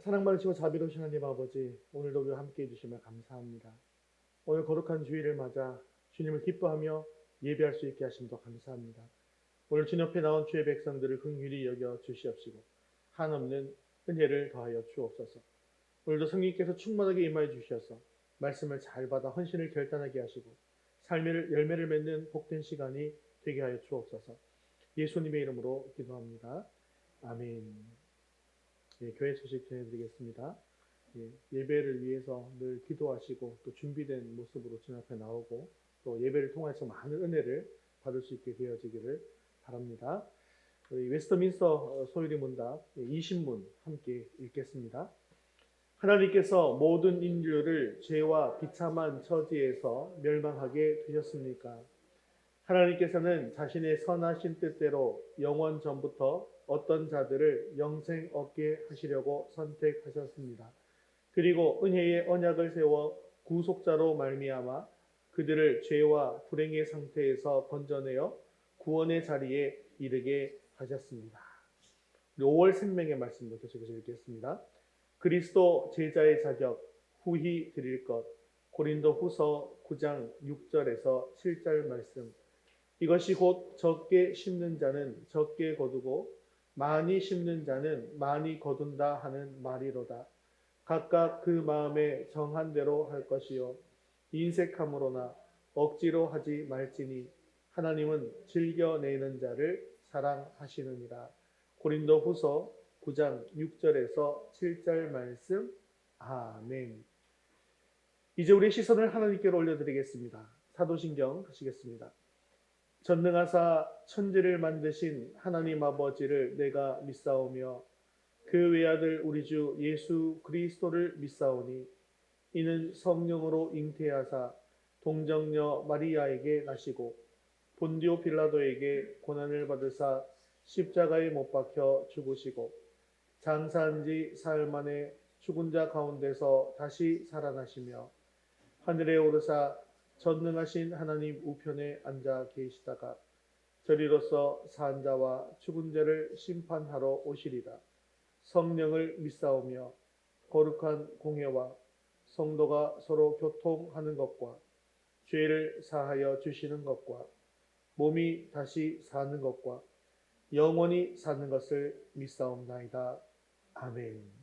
사랑 많으시고 자비로우신 하나님 아버지, 오늘도 우리와 함께 해주시며 감사합니다. 오늘 거룩한 주일을 맞아 주님을 기뻐하며 예배할 수 있게 하심도 감사합니다. 오늘 주님 앞에 나온 주의 백성들을 긍휼히 여겨 주시옵시고 한없는 은혜를 더하여 주옵소서. 오늘도 성령님께서 충만하게 임하여 주셔서 말씀을 잘 받아 헌신을 결단하게 하시고 삶의 열매를 맺는 복된 시간이 되게 하여 주옵소서. 예수님의 이름으로 기도합니다. 아멘. 교회 소식 전해드리겠습니다. 예배를 위해서 늘 기도하시고 또 준비된 모습으로 주님 앞에 나오고 또 예배를 통해서 많은 은혜를 받을 수 있게 되어지기를 바랍니다. 우리 웨스트민스터 소유리 문답 20문 함께 읽겠습니다. 하나님께서 모든 인류를 죄와 비참한 처지에서 멸망하게 되셨습니까? 하나님께서는 자신의 선하신 뜻대로 영원 전부터 어떤 자들을 영생 얻게 하시려고 선택하셨습니다. 그리고 은혜의 언약을 세워 구속자로 말미암아 그들을 죄와 불행의 상태에서 건져내어 구원의 자리에 이르게 하셨습니다. 5월 생명의 말씀도 계속해서 읽겠습니다. 그리스도 제자의 자격 후히 드릴 것. 고린도 후서 9장 6절에서 7절 말씀. 이것이 곧 적게 심는 자는 적게 거두고 많이 심는 자는 많이 거둔다 하는 말이로다. 각각 그 마음에 정한 대로 할 것이요 인색함으로나 억지로 하지 말지니 하나님은 즐겨내는 자를 사랑하시느니라. 고린도 후서 9장 6절에서 7절 말씀. 아멘. 이제 우리 시선을 하나님께로 올려드리겠습니다. 사도신경 가시겠습니다. 전능하사 천지를 만드신 하나님 아버지를 내가 믿사오며 그 외아들 우리 주 예수 그리스도를 믿사오니 이는 성령으로 잉태하사 동정녀 마리아에게 나시고 본디오 빌라도에게 고난을 받으사 십자가에 못 박혀 죽으시고 장사한 지 사흘 만에 죽은 자 가운데서 다시 살아나시며 하늘에 오르사 전능하신 하나님 우편에 앉아 계시다가 저리로서 산 자와 죽은 자를 심판하러 오시리라. 성령을 믿사오며 거룩한 공회와 성도가 서로 교통하는 것과 죄를 사하여 주시는 것과 몸이 다시 사는 것과 영원히 사는 것을 믿사옵나이다. 아멘.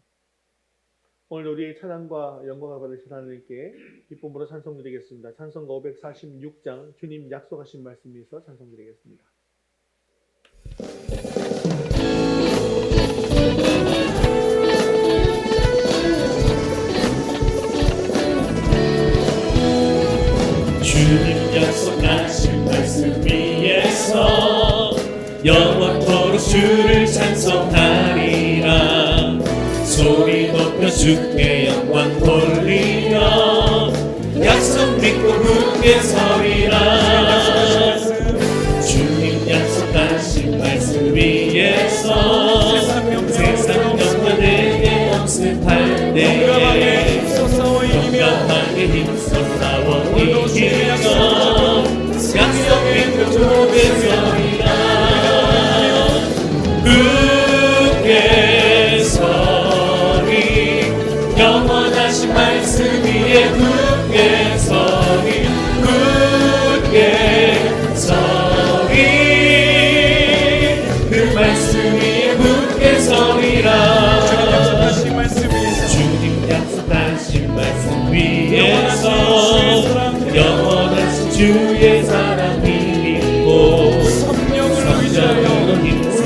오늘 우리의 찬양과 영광을 받으실 하나님께 기쁨으로 찬송드리겠습니다. 찬송가 546장 주님 약속하신 말씀 위에서 찬송드리겠습니다. 주님 약속하신 말씀 위에서 영원토록 주를 찬송하리라. 소리 높여 주께 영광 돌리며 약속 믿고 굳게 서리라. 주님 약속하신 말씀 위에서 세상 영광에게 엄습할 때에 용감하게 힘써 싸워 이기며 약속 믿고 굳게 서리라. 굳게 서리 영원하신 말씀 위에 굳게 서리 굳게 서리 그 말씀 위에 굳게 서리라. 주님 약속하신 말씀 위에서 영원하신 주의 사랑이 믿고 성령으로 힘써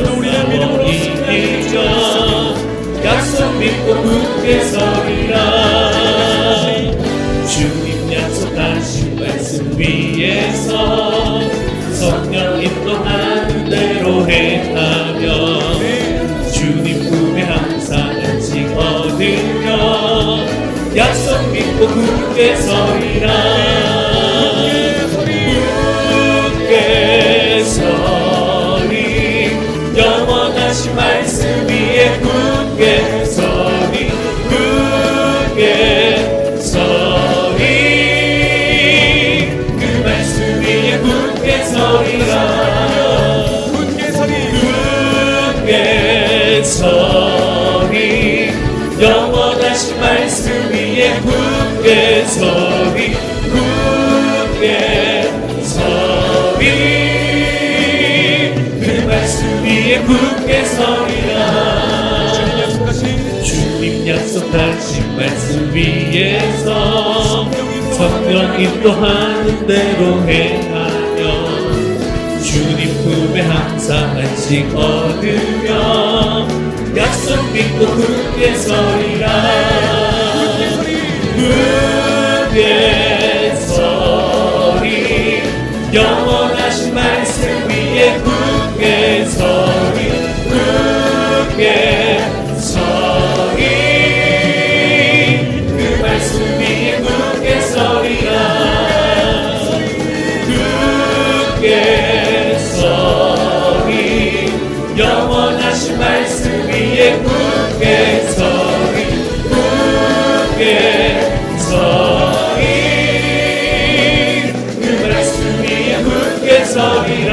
이기며 약속 믿고 굳게 서리라. 주님 약속하신 말씀 위에서 성령 인도하는 대로 행하며 주님 품에 항상 안식 얻으며 약속 믿고 굳게 서리라. 굳게 서리 영원하신 말씀 위에 굳게 서리 굳게 서리 그 말씀 위에 굳게 서리라. 굳게 서리 굳게 서리 영원 위에 굳게 서리 굳게 서리 그 말씀 위에 굳게 서리라 주님 약속하신 말씀 위에서 성령 인도하는 대로 행하며 주님 품에 항상 안식 얻으며 약속 믿고 굳게 서리라 굳게 서리 영원하신 말씀 위에 굳게 서리 굳게 서리 그 말씀 위에 굳게 서리라 굳게 서리 영원하신 말씀 위에 굳게 서리 굳게 서리 그 말씀 위에 굳게 서리라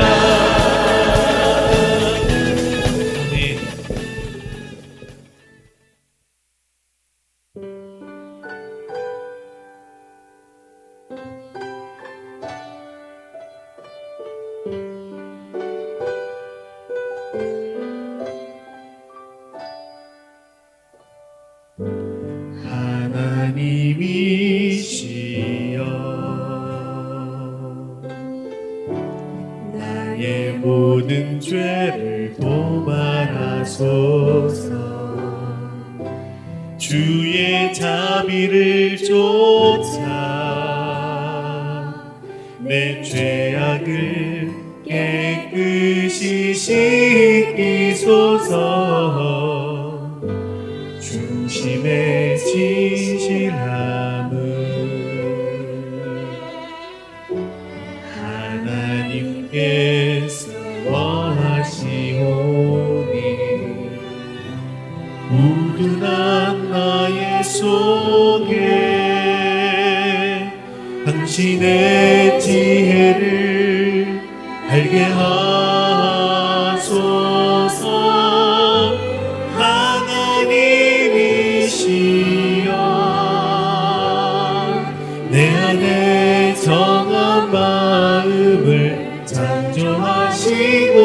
하나님이시여 나의 모든 죄를 도말하소서 주의 자비를 쫓아 내 죄악을 깨끗이 씻기소서 중심의 진실함을 하나님께서 원하시오니 우둔한 나의 속에 당신의 지혜를 알게 하소서 내 안에 정한 마음을 창조하시고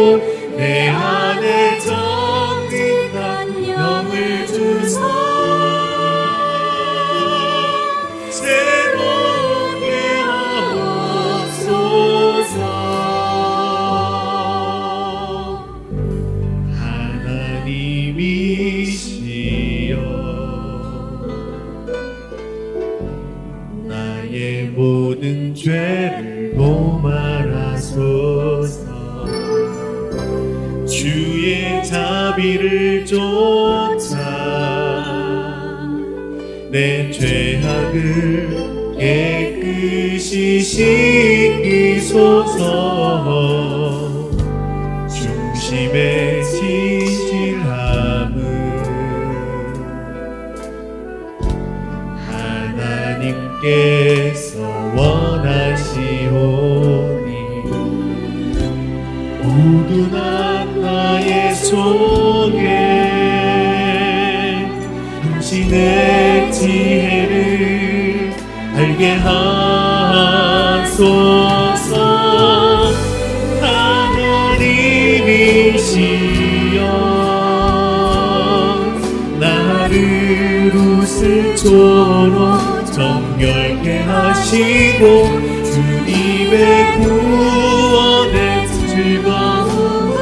내 안에 정직한 영을 주소 새롭게 하옵소서 하나님이시여 나의 모든 죄를 도말하소서 주의 자비를 쫓아 내 죄악을 깨끗이 씻기소서 중심의 진실함을 하나님께서 원하시오니 우둔한 나의 속에 당신의 지혜를 알게 하소서 하나님이시여 나를 웃음조로 정결케 하시고 주님의 구원의 즐거움을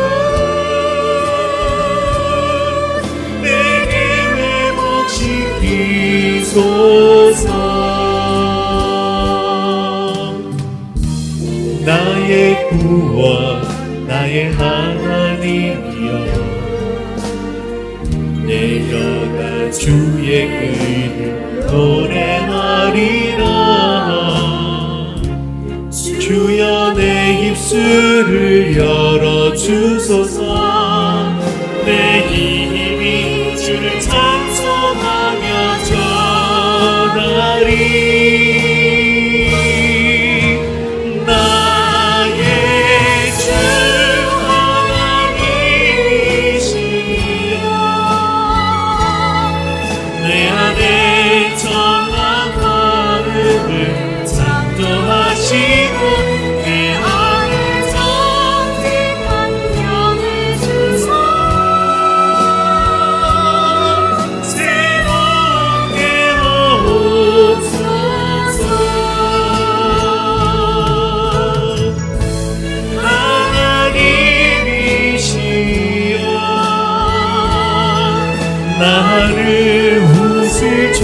내게 회복시키소서 나의 구원 나의 하나님이여 내려가 주의 의를 노래하리라 주여 내 입술을 열어주소서 내 힘이 주를 찬송하며 전하리 나의 주 하나님이시여 내 안에 정한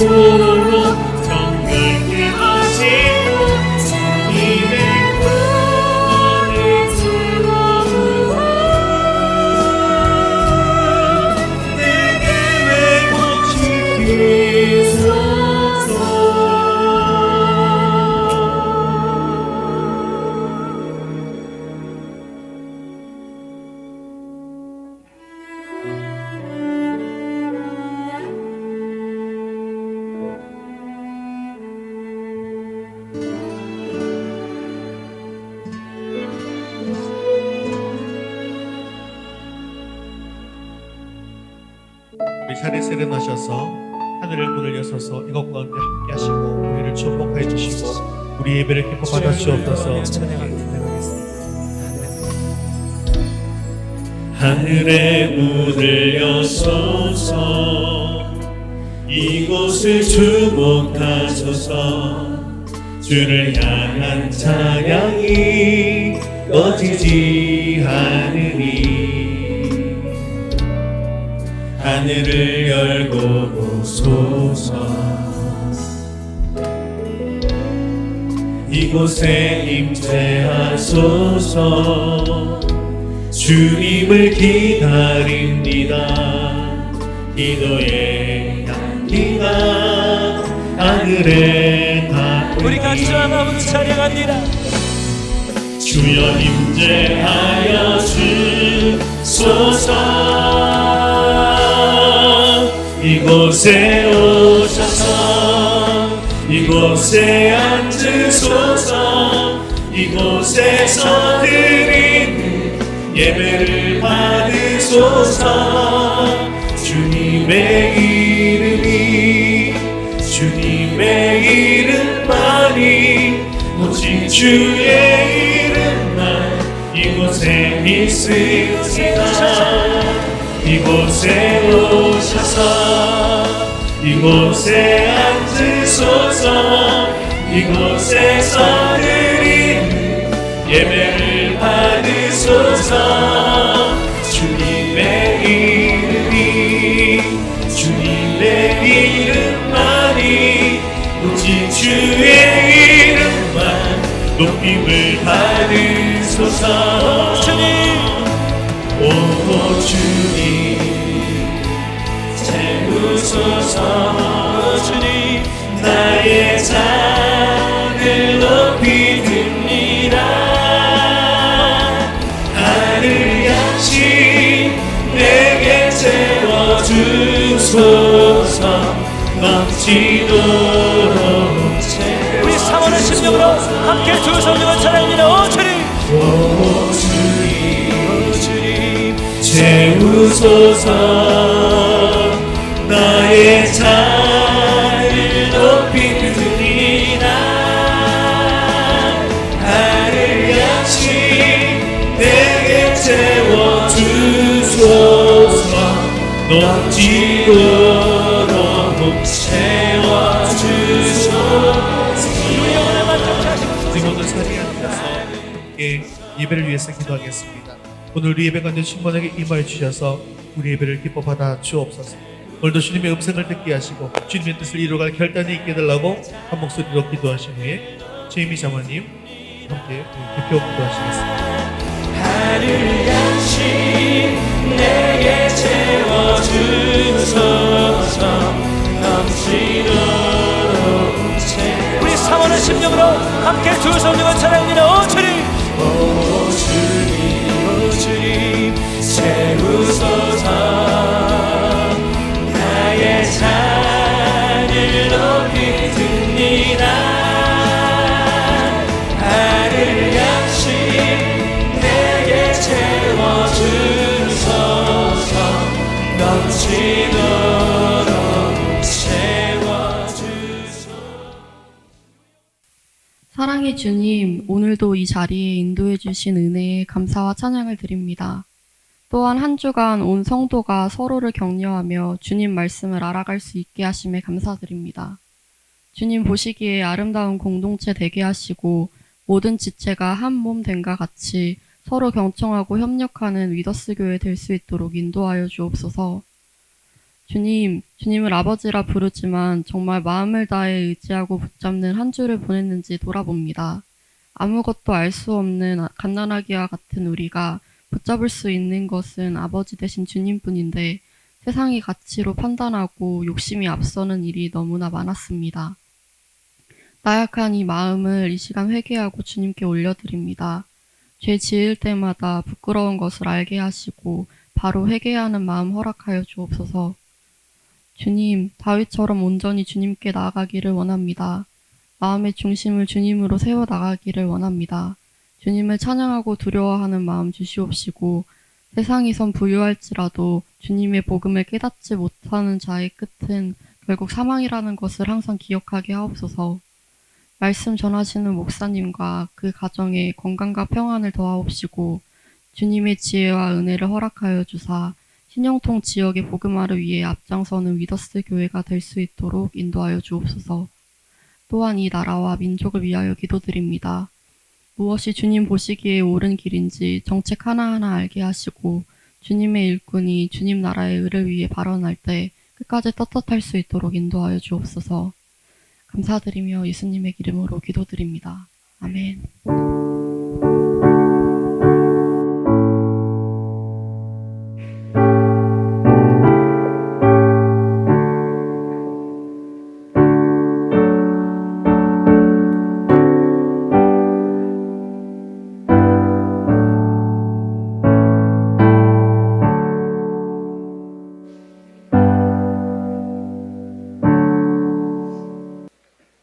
홀로 정결케 하시고 주님의 권을 들어오사 내게 회복시키소서. 우리 자리에서 일어나셔서 하늘의 문을 여서서 이것 가운데 함께 하시고 우리를 축복하여 주시고 우리 예배를 기뻐 받아 주옵소서. 하늘의 문을 여소서 이곳을 주목하소서. 주를 향한 찬양이 꺼지지 않으니 하늘을 열고 보소서. 이곳에 임재하소서. 주님을 기다립니다. 기도의 향기가 하늘에 닿으니 우리 같이 하나님 찬양합니다. 주여 임재하여 주소서. 이곳에 오셔서 이곳에 앉으소서. 이곳에서 드리는 예배를 받으소서. 주님의 이름만이 오직 주의 이름만 이곳에 있으리라. 이곳에 오셔서 이곳에 앉으소서. 이곳에서 드리는 예배를 받으소서. 주님의 이름만이 오직 주의 이름만 높임을 받으소서. 오 주님 채우소서. 주님 나의 잔을 높이 듭니다. 하늘 양식 내게 채워주소서. 넘치도록 우리 사모의 심령으로 함께 두 성령을 찬양합니다. 오 주님 채우소서. 나의 잔을 높이 듭니다. 하늘 양식 내게 채워주소서. 넘치도록 채워주소서. 모두 자리에 앉아서 함께 예배를 위해서 기도하겠습니다. 오늘 우리 예배 가운데 충만하게 임하여 주셔서 우리 예배를 기뻐 받아 주옵소서. 오늘도 주님의 음성을 듣게 하시고 주님의 뜻을 이루어갈 결단이 있게 해달라고 한 목소리로 기도하신 후에 제이미 사모님 함께 대표 기도하시겠습니다. 하늘 양식 내게 채워주소서. 넘치도록 우리 사모의 심령으로 함께 두 성령을 찬양합니다. 오 주님 채우소서. 나의 잔을 높이 듭니다. 하늘 양식 내게 채워주소서. 넘치도록 채워주소서. 사랑의 주님, 오늘도 이 자리에 인도해 주신 은혜에 감사와 찬양을 드립니다. 또한 한 주간 온 성도가 서로를 격려하며 주님 말씀을 알아갈 수 있게 하심에 감사드립니다. 주님 보시기에 아름다운 공동체 되게 하시고 모든 지체가 한 몸 된과 같이 서로 경청하고 협력하는 위더스 교회 될 수 있도록 인도하여 주옵소서. 주님을 아버지라 부르지만 정말 마음을 다해 의지하고 붙잡는 한 주를 보냈는지 돌아봅니다. 아무것도 알 수 없는 갓난아기와 같은 우리가 붙잡을 수 있는 것은 아버지 되신 주님뿐인데 세상의 가치로 판단하고 욕심이 앞서는 일이 너무나 많았습니다. 나약한 이 마음을 이 시간 회개하고 주님께 올려드립니다. 죄 지을 때마다 부끄러운 것을 알게 하시고 바로 회개하는 마음 허락하여 주옵소서. 주님, 다윗처럼 온전히 주님께 나아가기를 원합니다. 마음의 중심을 주님으로 세워 나가기를 원합니다. 주님을 찬양하고 두려워하는 마음 주시옵시고 세상에선 부유할지라도 주님의 복음을 깨닫지 못하는 자의 끝은 결국 사망이라는 것을 항상 기억하게 하옵소서. 말씀 전하시는 목사님과 그 가정에 건강과 평안을 더하옵시고 주님의 지혜와 은혜를 허락하여 주사 신영통 지역의 복음화를 위해 앞장서는 위더스 교회가 될 수 있도록 인도하여 주옵소서. 또한 이 나라와 민족을 위하여 기도드립니다. 무엇이 주님 보시기에 옳은 길인지 정책 하나하나 알게 하시고 주님의 일꾼이 주님 나라의 의를 위해 발언할 때 끝까지 떳떳할 수 있도록 인도하여 주옵소서. 감사드리며 예수님의 이름으로 기도드립니다. 아멘.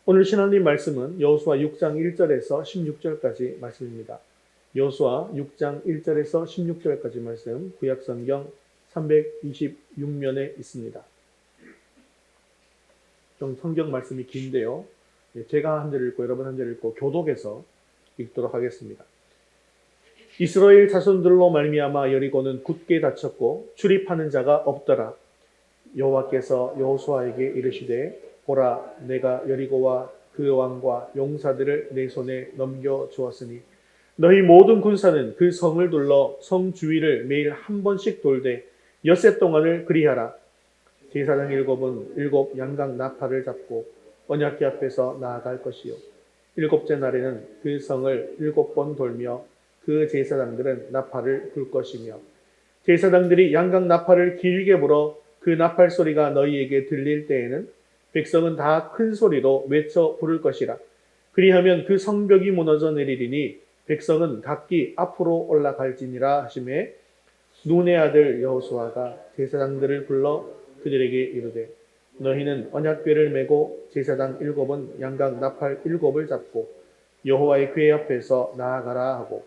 오늘 신앙님 말씀은 여호수아 6장 1절에서 16절까지 말씀입니다. 여호수아 6장 1절에서 16절까지 말씀 구약성경 326면에 있습니다. 좀 성경 말씀이 긴데요. 제가 한 절 읽고 여러분 한 절 읽고 교독해서 읽도록 하겠습니다. 이스라엘 자손들로 말미암아 여리고는 굳게 닫혔고 출입하는 자가 없더라. 여호와께서 여호수아에게 이르시되 보라, 내가 여리고와 그 왕과 용사들을 내 손에 넘겨 주었으니 너희 모든 군사는 그 성을 둘러 성 주위를 매일 한 번씩 돌되 엿새 동안을 그리하라. 제사장 일곱은 일곱 양각 나팔을 잡고 언약궤 앞에서 나아갈 것이요 일곱째 날에는 그 성을 일곱 번 돌며 그 제사장들은 나팔을 불 것이며 제사장들이 양각 나팔을 길게 불어 그 나팔 소리가 너희에게 들릴 때에는 백성은 다 큰 소리로 외쳐 부를 것이라. 그리하면 그 성벽이 무너져 내리리니 백성은 각기 앞으로 올라갈지니라 하시매 눈의 아들 여호수아가 제사장들을 불러 그들에게 이르되 너희는 언약궤를 메고 제사장 일곱은 양각 나팔 일곱을 잡고 여호와의 궤 앞에서 나아가라 하고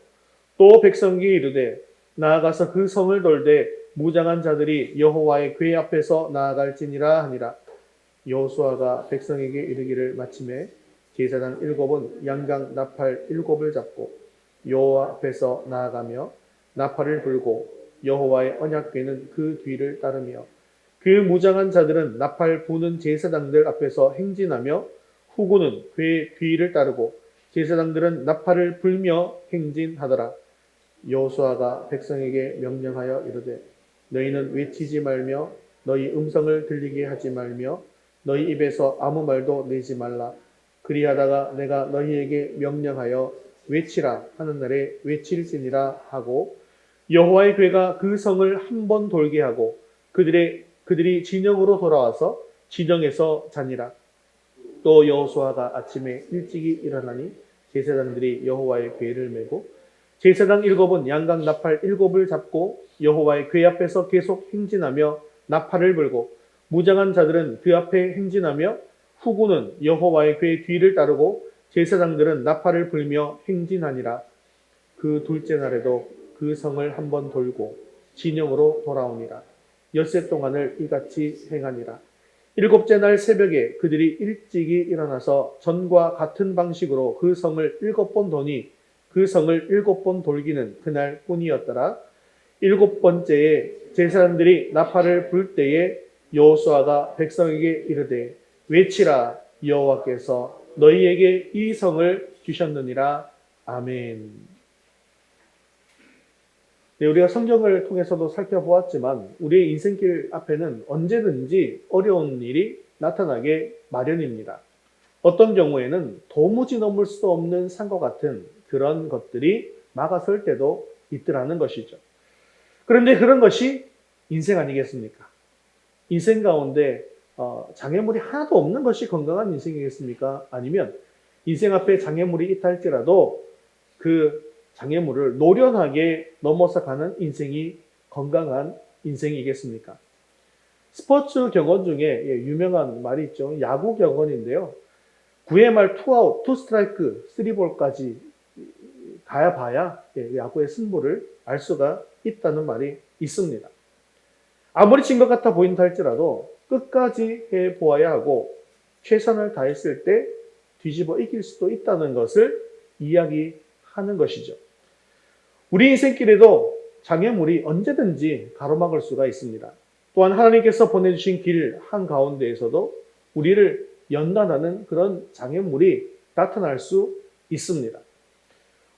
또 백성에게 이르되 나아가서 그 성을 돌되 무장한 자들이 여호와의 궤 앞에서 나아갈지니라 하니라. 여호수아가 백성에게 이르기를 마침에 제사장 일곱은 양각 나팔 일곱을 잡고 여호와 앞에서 나아가며 나팔을 불고 여호와의 언약궤는 그 뒤를 따르며 그 무장한 자들은 나팔 부는 제사장들 앞에서 행진하며 후구는 궤 뒤를 따르고 제사장들은 나팔을 불며 행진하더라. 여호수아가 백성에게 명령하여 이르되 너희는 외치지 말며 너희 음성을 들리게 하지 말며 너희 입에서 아무 말도 내지 말라. 그리하다가 내가 너희에게 명령하여 외치라 하는 날에 외칠지니라 하고 여호와의 궤가 그 성을 한 번 돌게 하고 그들이 진영으로 돌아와서 진영에서 자니라. 또 여호수아가 아침에 일찍이 일어나니 제사장들이 여호와의 궤를 메고 제사장 일곱은 양각 나팔 일곱을 잡고 여호와의 궤 앞에서 계속 행진하며 나팔을 불고 무장한 자들은 그 앞에 행진하며 후구는 여호와의 궤 뒤를 따르고 제사장들은 나팔을 불며 행진하니라. 그 둘째 날에도 그 성을 한 번 돌고 진영으로 돌아오니라. 엿새 동안을 이같이 행하니라. 일곱째 날 새벽에 그들이 일찍이 일어나서 전과 같은 방식으로 그 성을 일곱 번 도니 그 성을 일곱 번 돌기는 그날 뿐이었더라. 일곱 번째에 제사장들이 나팔을 불 때에 여호수아가 백성에게 이르되 외치라. 여호와께서 너희에게 이 성을 주셨느니라. 아멘. 네, 우리가 성경을 통해서도 살펴보았지만 우리의 인생길 앞에는 언제든지 어려운 일이 나타나게 마련입니다. 어떤 경우에는 도무지 넘을 수 없는 산과 같은 그런 것들이 막아설 때도 있더라는 것이죠. 그런데 그런 것이 인생 아니겠습니까? 인생 가운데 장애물이 하나도 없는 것이 건강한 인생이겠습니까? 아니면 인생 앞에 장애물이 있다 할지라도 그 장애물을 노련하게 넘어서 가는 인생이 건강한 인생이겠습니까? 스포츠 경원 중에 유명한 말이 있죠. 야구 경원인데요. 9회 말 투아웃, 투 스트라이크, 3볼까지 가야 봐야 야구의 승부를 알 수가 있다는 말이 있습니다. 아무리 진 것 같아 보인다 할지라도 끝까지 해보아야 하고 최선을 다했을 때 뒤집어 이길 수도 있다는 것을 이야기하는 것이죠. 우리 인생길에도 장애물이 언제든지 가로막을 수가 있습니다. 또한 하나님께서 보내주신 길 한가운데에서도 우리를 연단하는 그런 장애물이 나타날 수 있습니다.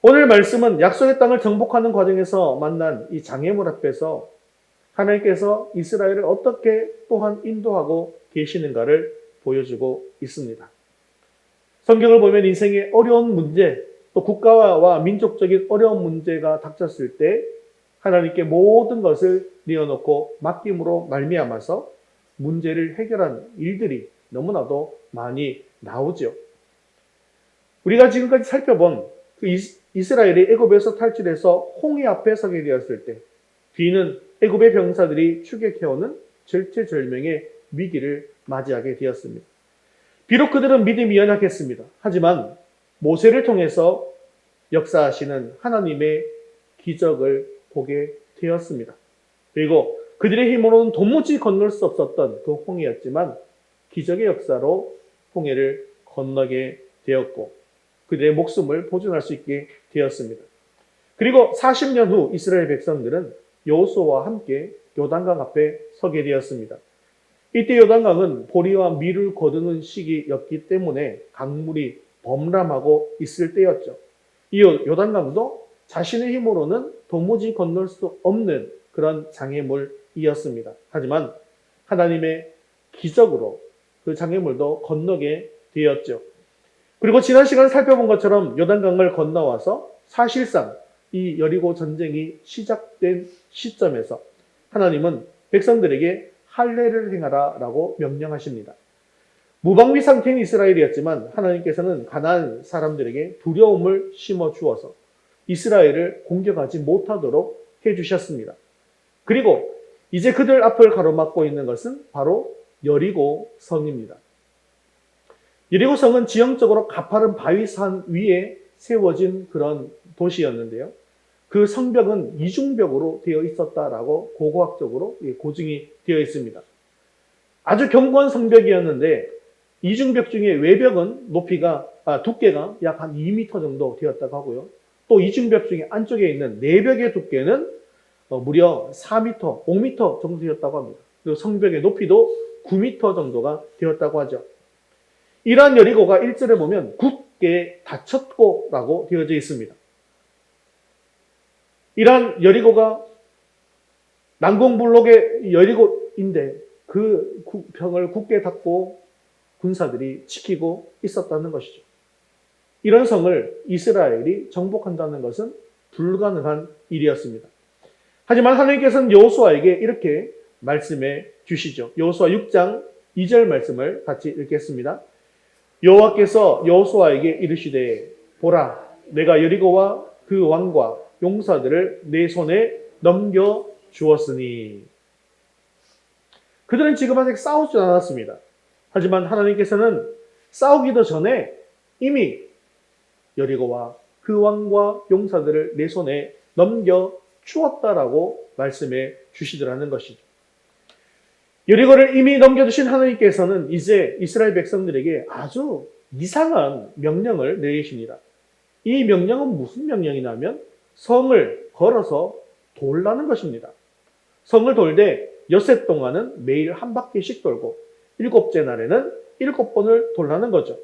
오늘 말씀은 약속의 땅을 정복하는 과정에서 만난 이 장애물 앞에서 하나님께서 이스라엘을 어떻게 또한 인도하고 계시는가를 보여주고 있습니다. 성경을 보면 인생의 어려운 문제, 또 국가와 민족적인 어려운 문제가 닥쳤을 때 하나님께 모든 것을 내어놓고 맡김으로 말미암아서 문제를 해결한 일들이 너무나도 많이 나오죠. 우리가 지금까지 살펴본 그 이스라엘이 애굽에서 탈출해서 홍해 앞에 서게 되었을 때 뒤는 애굽의 병사들이 추격해오는 절체절명의 위기를 맞이하게 되었습니다. 비록 그들은 믿음이 연약했습니다. 하지만 모세를 통해서 역사하시는 하나님의 기적을 보게 되었습니다. 그리고 그들의 힘으로는 도무지 건널 수 없었던 그 홍해였지만 기적의 역사로 홍해를 건너게 되었고 그들의 목숨을 보존할 수 있게 되었습니다. 그리고 40년 후 이스라엘 백성들은 여호수아와 함께 요단강 앞에 서게 되었습니다. 이때 요단강은 보리와 밀을 거두는 시기였기 때문에 강물이 범람하고 있을 때였죠. 이 요단강도 자신의 힘으로는 도무지 건널 수 없는 그런 장애물이었습니다. 하지만 하나님의 기적으로 그 장애물도 건너게 되었죠. 그리고 지난 시간에 살펴본 것처럼 요단강을 건너와서 사실상 이 여리고 전쟁이 시작된 시점에서 하나님은 백성들에게 할례를 행하라 라고 명령하십니다. 무방비 상태인 이스라엘이었지만 하나님께서는 가나안 사람들에게 두려움을 심어 주어서 이스라엘을 공격하지 못하도록 해주셨습니다. 그리고 이제 그들 앞을 가로막고 있는 것은 바로 여리고 성입니다. 여리고 성은 지형적으로 가파른 바위산 위에 세워진 그런 도시였는데요. 그 성벽은 이중벽으로 되어 있었다라고 고고학적으로 고증이 되어 있습니다. 아주 견고한 성벽이었는데 이중벽 중에 외벽은 두께가 약 한 2m 정도 되었다고 하고요. 또 이중벽 중에 안쪽에 있는 내벽의 두께는 무려 4m, 5m 정도 되었다고 합니다. 그리고 성벽의 높이도 9m 정도가 되었다고 하죠. 이러한 여리고가 1절에 보면 굳게 닫혔고라고 되어져 있습니다. 이러한 여리고가 난공불록의 여리고인데 그 벽을 굳게 닫고 군사들이 지키고 있었다는 것이죠. 이런 성을 이스라엘이 정복한다는 것은 불가능한 일이었습니다. 하지만 하나님께서는 여호수아에게 이렇게 말씀해 주시죠. 여호수아 6장 2절 말씀을 같이 읽겠습니다. 여호와께서 여호수아에게 이르시되 보라 내가 여리고와 그 왕과 용사들을 내 손에 넘겨 주었으니. 그들은 지금 아직 싸우지 않았습니다. 하지만 하나님께서는 싸우기도 전에 이미 여리고와 그 왕과 용사들을 내 손에 넘겨 주었다라고 말씀해 주시더라는 것이죠. 여리고를 이미 넘겨주신 하나님께서는 이제 이스라엘 백성들에게 아주 이상한 명령을 내리십니다. 이 명령은 무슨 명령이냐면 성을 걸어서 돌라는 것입니다. 성을 돌되 엿새 동안은 매일 한 바퀴씩 돌고 7째 날에는 7번을 돌라는 거죠.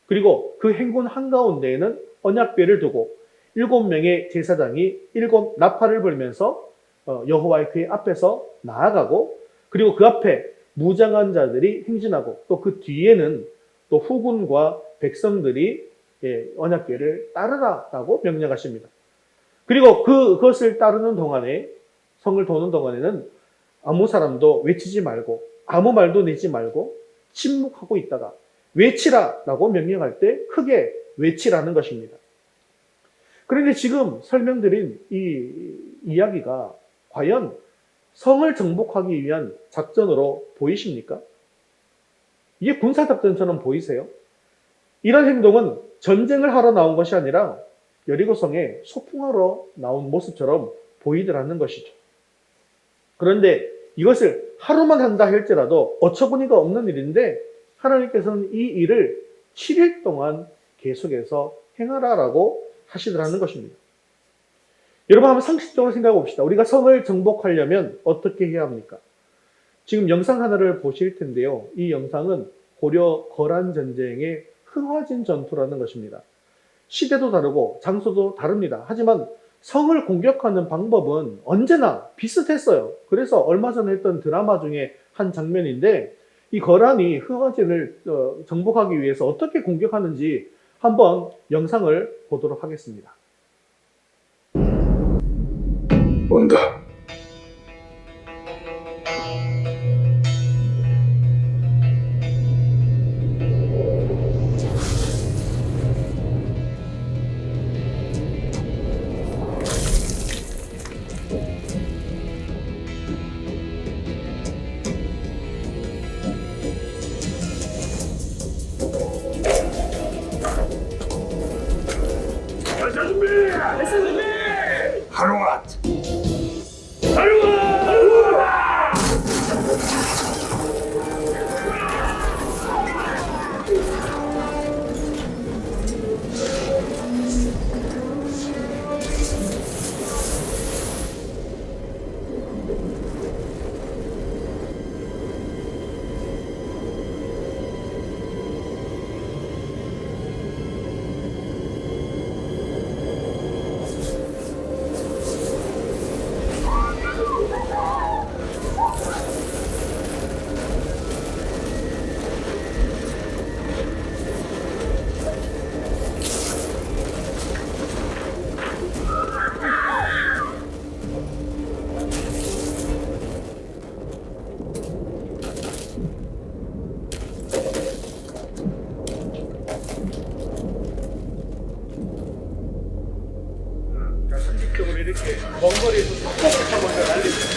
그리고 그 행군 한가운데에는 언약궤를 두고 7명의 제사장이 7 나팔을 불면서 여호와의 그 앞에서 나아가고, 그리고 그 앞에 무장한 자들이 행진하고, 또 그 뒤에는 또 후군과 백성들이 언약궤를 따르라라고 명령하십니다. 그리고 그것을 따르는 동안에, 성을 도는 동안에는 아무 사람도 외치지 말고 아무 말도 내지 말고 침묵하고 있다가 외치라라고 명령할 때 크게 외치라는 것입니다. 그런데 지금 설명드린 이 이야기가 과연 성을 정복하기 위한 작전으로 보이십니까? 이게 군사작전처럼 보이세요? 이런 행동은 전쟁을 하러 나온 것이 아니라 여리고성에 소풍하러 나온 모습처럼 보이더라는 것이죠. 그런데 이것을 하루만 한다 할지라도 어처구니가 없는 일인데 하나님께서는 이 일을 7일 동안 계속해서 행하라라고 하시더라는 것입니다. 여러분 한번 상식적으로 생각해 봅시다. 우리가 성을 정복하려면 어떻게 해야 합니까? 지금 영상 하나를 보실 텐데요. 이 영상은 고려 거란 전쟁의 흥화진 전투라는 것입니다. 시대도 다르고 장소도 다릅니다. 하지만 성을 공격하는 방법은 언제나 비슷했어요. 그래서 얼마 전에 했던 드라마 중에 한 장면인데 이 거란이 흥화진을 정복하기 위해서 어떻게 공격하는지 한번 영상을 보도록 하겠습니다. 온다. 하루앗. 상식적으로 이렇게 먼 거리에서 속도를 타고 날립니다.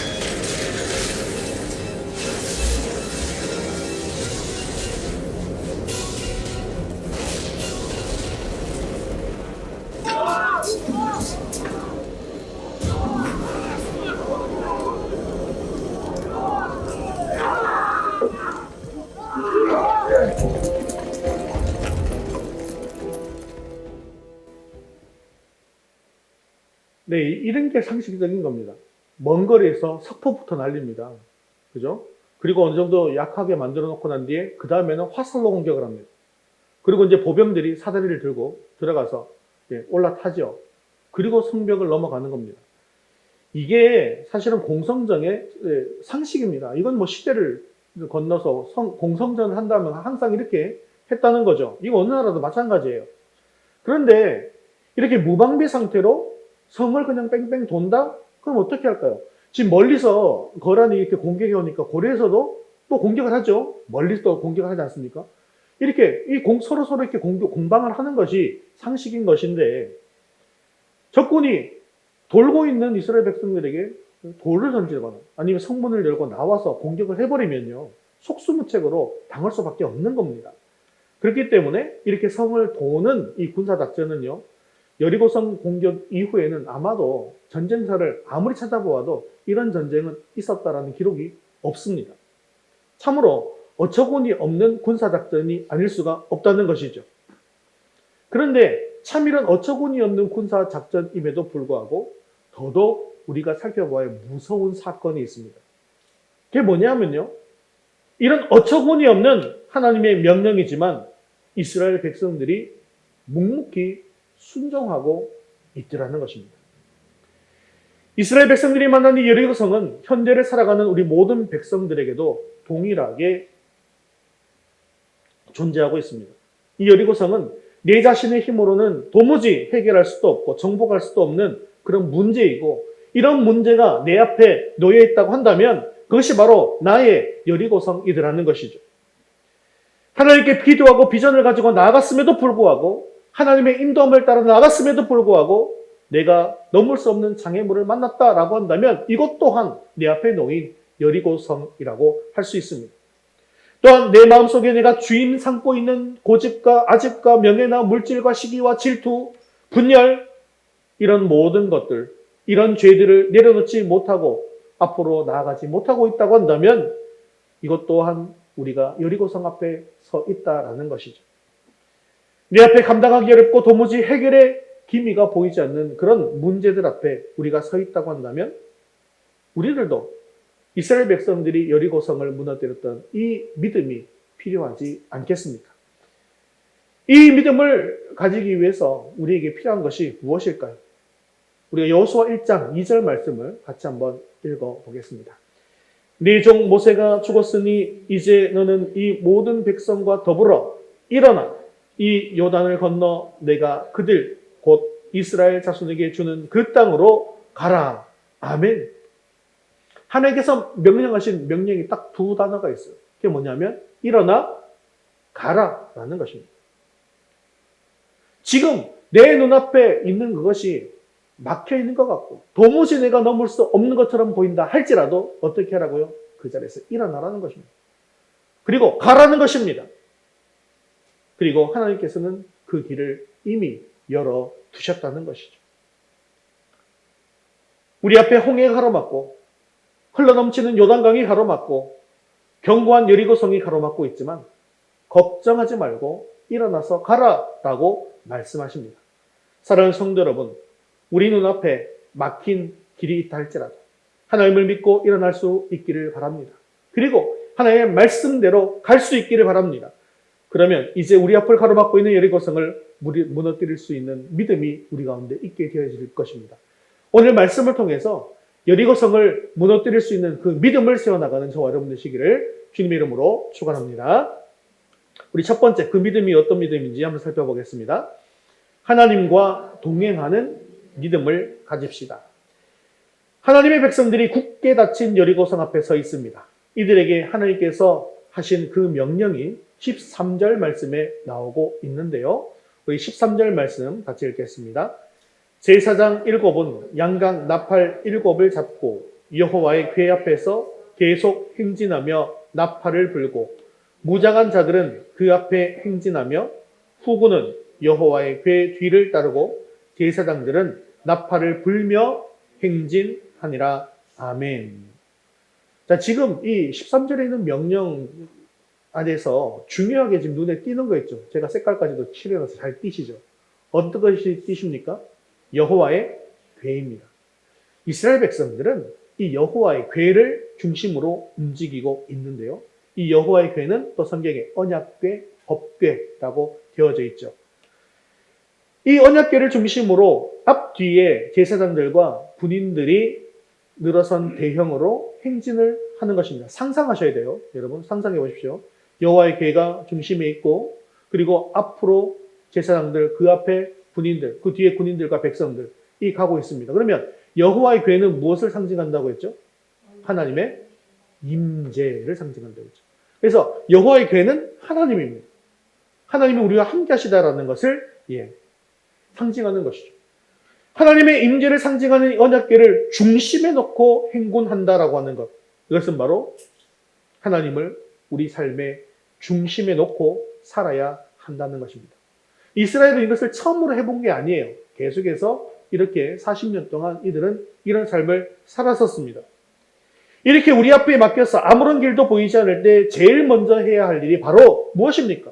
네, 이런 게 상식적인 겁니다. 먼 거리에서 석포부터 날립니다. 그죠? 그리고 어느 정도 약하게 만들어 놓고 난 뒤에 그 다음에는 화살로 공격을 합니다. 그리고 이제 보병들이 사다리를 들고 들어가서 올라타죠. 그리고 성벽을 넘어가는 겁니다. 이게 사실은 공성전의 상식입니다. 이건 뭐 시대를 건너서 공성전을 한다면 항상 이렇게 했다는 거죠. 이거 어느 나라도 마찬가지예요. 그런데 이렇게 무방비 상태로 성을 그냥 뺑뺑 돈다? 그럼 어떻게 할까요? 지금 멀리서 거란이 이렇게 공격해 오니까 고려에서도 또 공격을 하죠. 멀리서 또 공격을 하지 않습니까? 이렇게 서로 이렇게 공방을 하는 것이 상식인 것인데 적군이 돌고 있는 이스라엘 백성들에게 돌을 던지거나 아니면 성문을 열고 나와서 공격을 해버리면요. 속수무책으로 당할 수밖에 없는 겁니다. 그렇기 때문에 이렇게 성을 도는 이 군사작전은요. 여리고성 공격 이후에는 아마도 전쟁사를 아무리 찾아보아도 이런 전쟁은 있었다라는 기록이 없습니다. 참으로 어처구니 없는 군사작전이 아닐 수가 없다는 것이죠. 그런데 참 이런 어처구니 없는 군사작전임에도 불구하고 더더욱 우리가 살펴봐야 무서운 사건이 있습니다. 그게 뭐냐면요. 이런 어처구니 없는 하나님의 명령이지만 이스라엘 백성들이 묵묵히 순종하고 있더라는 것입니다. 이스라엘 백성들이 만난 이 여리고성은 현재를 살아가는 우리 모든 백성들에게도 동일하게 존재하고 있습니다. 이 여리고성은 내 자신의 힘으로는 도무지 해결할 수도 없고 정복할 수도 없는 그런 문제이고, 이런 문제가 내 앞에 놓여 있다고 한다면 그것이 바로 나의 여리고성이더라는 것이죠. 하나님께 기도하고 비전을 가지고 나아갔음에도 불구하고, 하나님의 인도함을 따라 나아갔음에도 불구하고 내가 넘을 수 없는 장애물을 만났다라고 한다면 이것 또한 내 앞에 놓인 여리고성이라고 할 수 있습니다. 또한 내 마음속에 내가 주임 삼고 있는 고집과 아집과 명예나 물질과 시기와 질투, 분열, 이런 모든 것들, 이런 죄들을 내려놓지 못하고 앞으로 나아가지 못하고 있다고 한다면 이것 또한 우리가 여리고성 앞에 서 있다라는 것이죠. 내 앞에 감당하기 어렵고 도무지 해결의 기미가 보이지 않는 그런 문제들 앞에 우리가 서 있다고 한다면 우리들도 이스라엘 백성들이 여리고성을 무너뜨렸던 이 믿음이 필요하지 않겠습니까? 이 믿음을 가지기 위해서 우리에게 필요한 것이 무엇일까요? 우리가 여호수아 1장 2절 말씀을 같이 한번 읽어보겠습니다. 네 종 모세가 죽었으니 이제 너는 이 모든 백성과 더불어 일어나 이 요단을 건너 내가 그들 곧 이스라엘 자손에게 주는 그 땅으로 가라. 아멘. 하나님께서 명령하신 명령이 딱 두 단어가 있어요. 그게 뭐냐면 일어나 가라라는 것입니다. 지금 내 눈앞에 있는 그것이 막혀 있는 것 같고 도무지 내가 넘을 수 없는 것처럼 보인다 할지라도 어떻게 하라고요? 그 자리에서 일어나라는 것입니다. 그리고 가라는 것입니다. 그리고 하나님께서는 그 길을 이미 열어 두셨다는 것이죠. 우리 앞에 홍해가 가로막고 흘러넘치는 요단강이 가로막고 견고한 여리고성이 가로막고 있지만 걱정하지 말고 일어나서 가라라고 말씀하십니다. 사랑하는 성도 여러분, 우리 눈앞에 막힌 길이 있다 할지라도 하나님을 믿고 일어날 수 있기를 바랍니다. 그리고 하나님의 말씀대로 갈 수 있기를 바랍니다. 그러면 이제 우리 앞을 가로막고 있는 여리고성을 무너뜨릴 수 있는 믿음이 우리 가운데 있게 되어질 것입니다. 오늘 말씀을 통해서 여리고성을 무너뜨릴 수 있는 그 믿음을 세워나가는 저와 여러분 되시기를 주님의 이름으로 축원합니다. 우리 첫 번째 그 믿음이 어떤 믿음인지 한번 살펴보겠습니다. 하나님과 동행하는 믿음을 가집시다. 하나님의 백성들이 굳게 닫힌 여리고성 앞에 서 있습니다. 이들에게 하나님께서 하신 그 명령이 13절 말씀에 나오고 있는데요. 우리 13절 말씀 같이 읽겠습니다. 제사장 7은 양각 나팔 7을 잡고 여호와의 궤 앞에서 계속 행진하며 나팔을 불고 무장한 자들은 그 앞에 행진하며 후군은 여호와의 궤 뒤를 따르고 제사장들은 나팔을 불며 행진하니라. 아멘. 자, 지금 이 13절에 있는 명령 안에서 중요하게 지금 눈에 띄는 거 있죠. 제가 색깔까지도 칠해놔서 잘 띄시죠. 어떤 것이 띄십니까? 여호와의 궤입니다. 이스라엘 백성들은 이 여호와의 궤를 중심으로 움직이고 있는데요. 이 여호와의 궤는 또 성경에 언약궤, 법궤라고 되어져 있죠. 이 언약궤를 중심으로 앞뒤에 제사장들과 군인들이 늘어선 대형으로 행진을 하는 것입니다. 상상하셔야 돼요. 여러분 상상해 보십시오. 여호와의 궤가 중심에 있고 그리고 앞으로 제사장들, 그 앞에 군인들, 그 뒤에 군인들과 백성들이 가고 있습니다. 그러면 여호와의 궤는 무엇을 상징한다고 했죠? 하나님의 임재를 상징한다고 했죠. 그래서 여호와의 궤는 하나님입니다. 하나님이 우리와 함께 하시다라는 것을 상징하는 것이죠. 하나님의 임재를 상징하는 언약궤를 중심에 놓고 행군한다라고 하는 것. 이것은 바로 하나님을 우리 삶의 중심에 놓고 살아야 한다는 것입니다. 이스라엘은 이것을 처음으로 해본 게 아니에요. 계속해서 이렇게 40년 동안 이들은 이런 삶을 살았었습니다. 이렇게 우리 앞에 맡겨서 아무런 길도 보이지 않을 때 제일 먼저 해야 할 일이 바로 무엇입니까?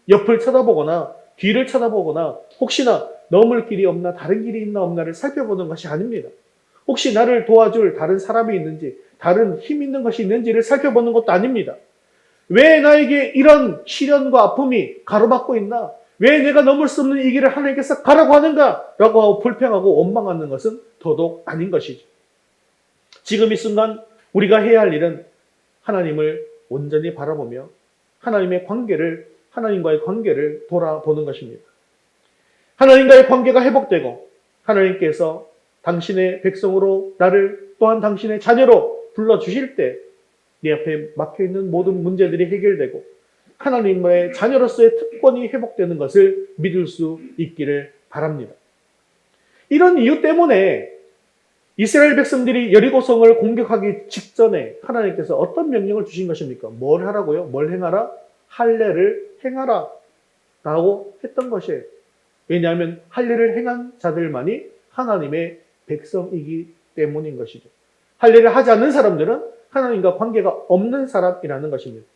옆을 쳐다보거나 뒤를 쳐다보거나 혹시나 넘을 길이 없나 다른 길이 있나 없나를 살펴보는 것이 아닙니다. 혹시 나를 도와줄 다른 사람이 있는지 다른 힘 있는 것이 있는지를 살펴보는 것도 아닙니다. 왜 나에게 이런 시련과 아픔이 가로막고 있나? 왜 내가 넘을 수 없는 이 길을 하나님께서 가라고 하는가? 라고 하고 불평하고 원망하는 것은 더더욱 아닌 것이죠. 지금 이 순간 우리가 해야 할 일은 하나님을 온전히 바라보며 하나님과의 관계를 돌아보는 것입니다. 하나님과의 관계가 회복되고 하나님께서 당신의 백성으로 나를 또한 당신의 자녀로 불러주실 때 내 앞에 막혀있는 모든 문제들이 해결되고 하나님의 자녀로서의 특권이 회복되는 것을 믿을 수 있기를 바랍니다. 이런 이유 때문에 이스라엘 백성들이 여리고성을 공격하기 직전에 하나님께서 어떤 명령을 주신 것입니까? 뭘 하라고요? 뭘 행하라? 할례를 행하라 라고 했던 것이에요. 왜냐하면 할례를 행한 자들만이 하나님의 백성이기 때문인 것이죠. 할례를 하지 않는 사람들은 하나님과 관계가 없는 사람이라는 것입니다.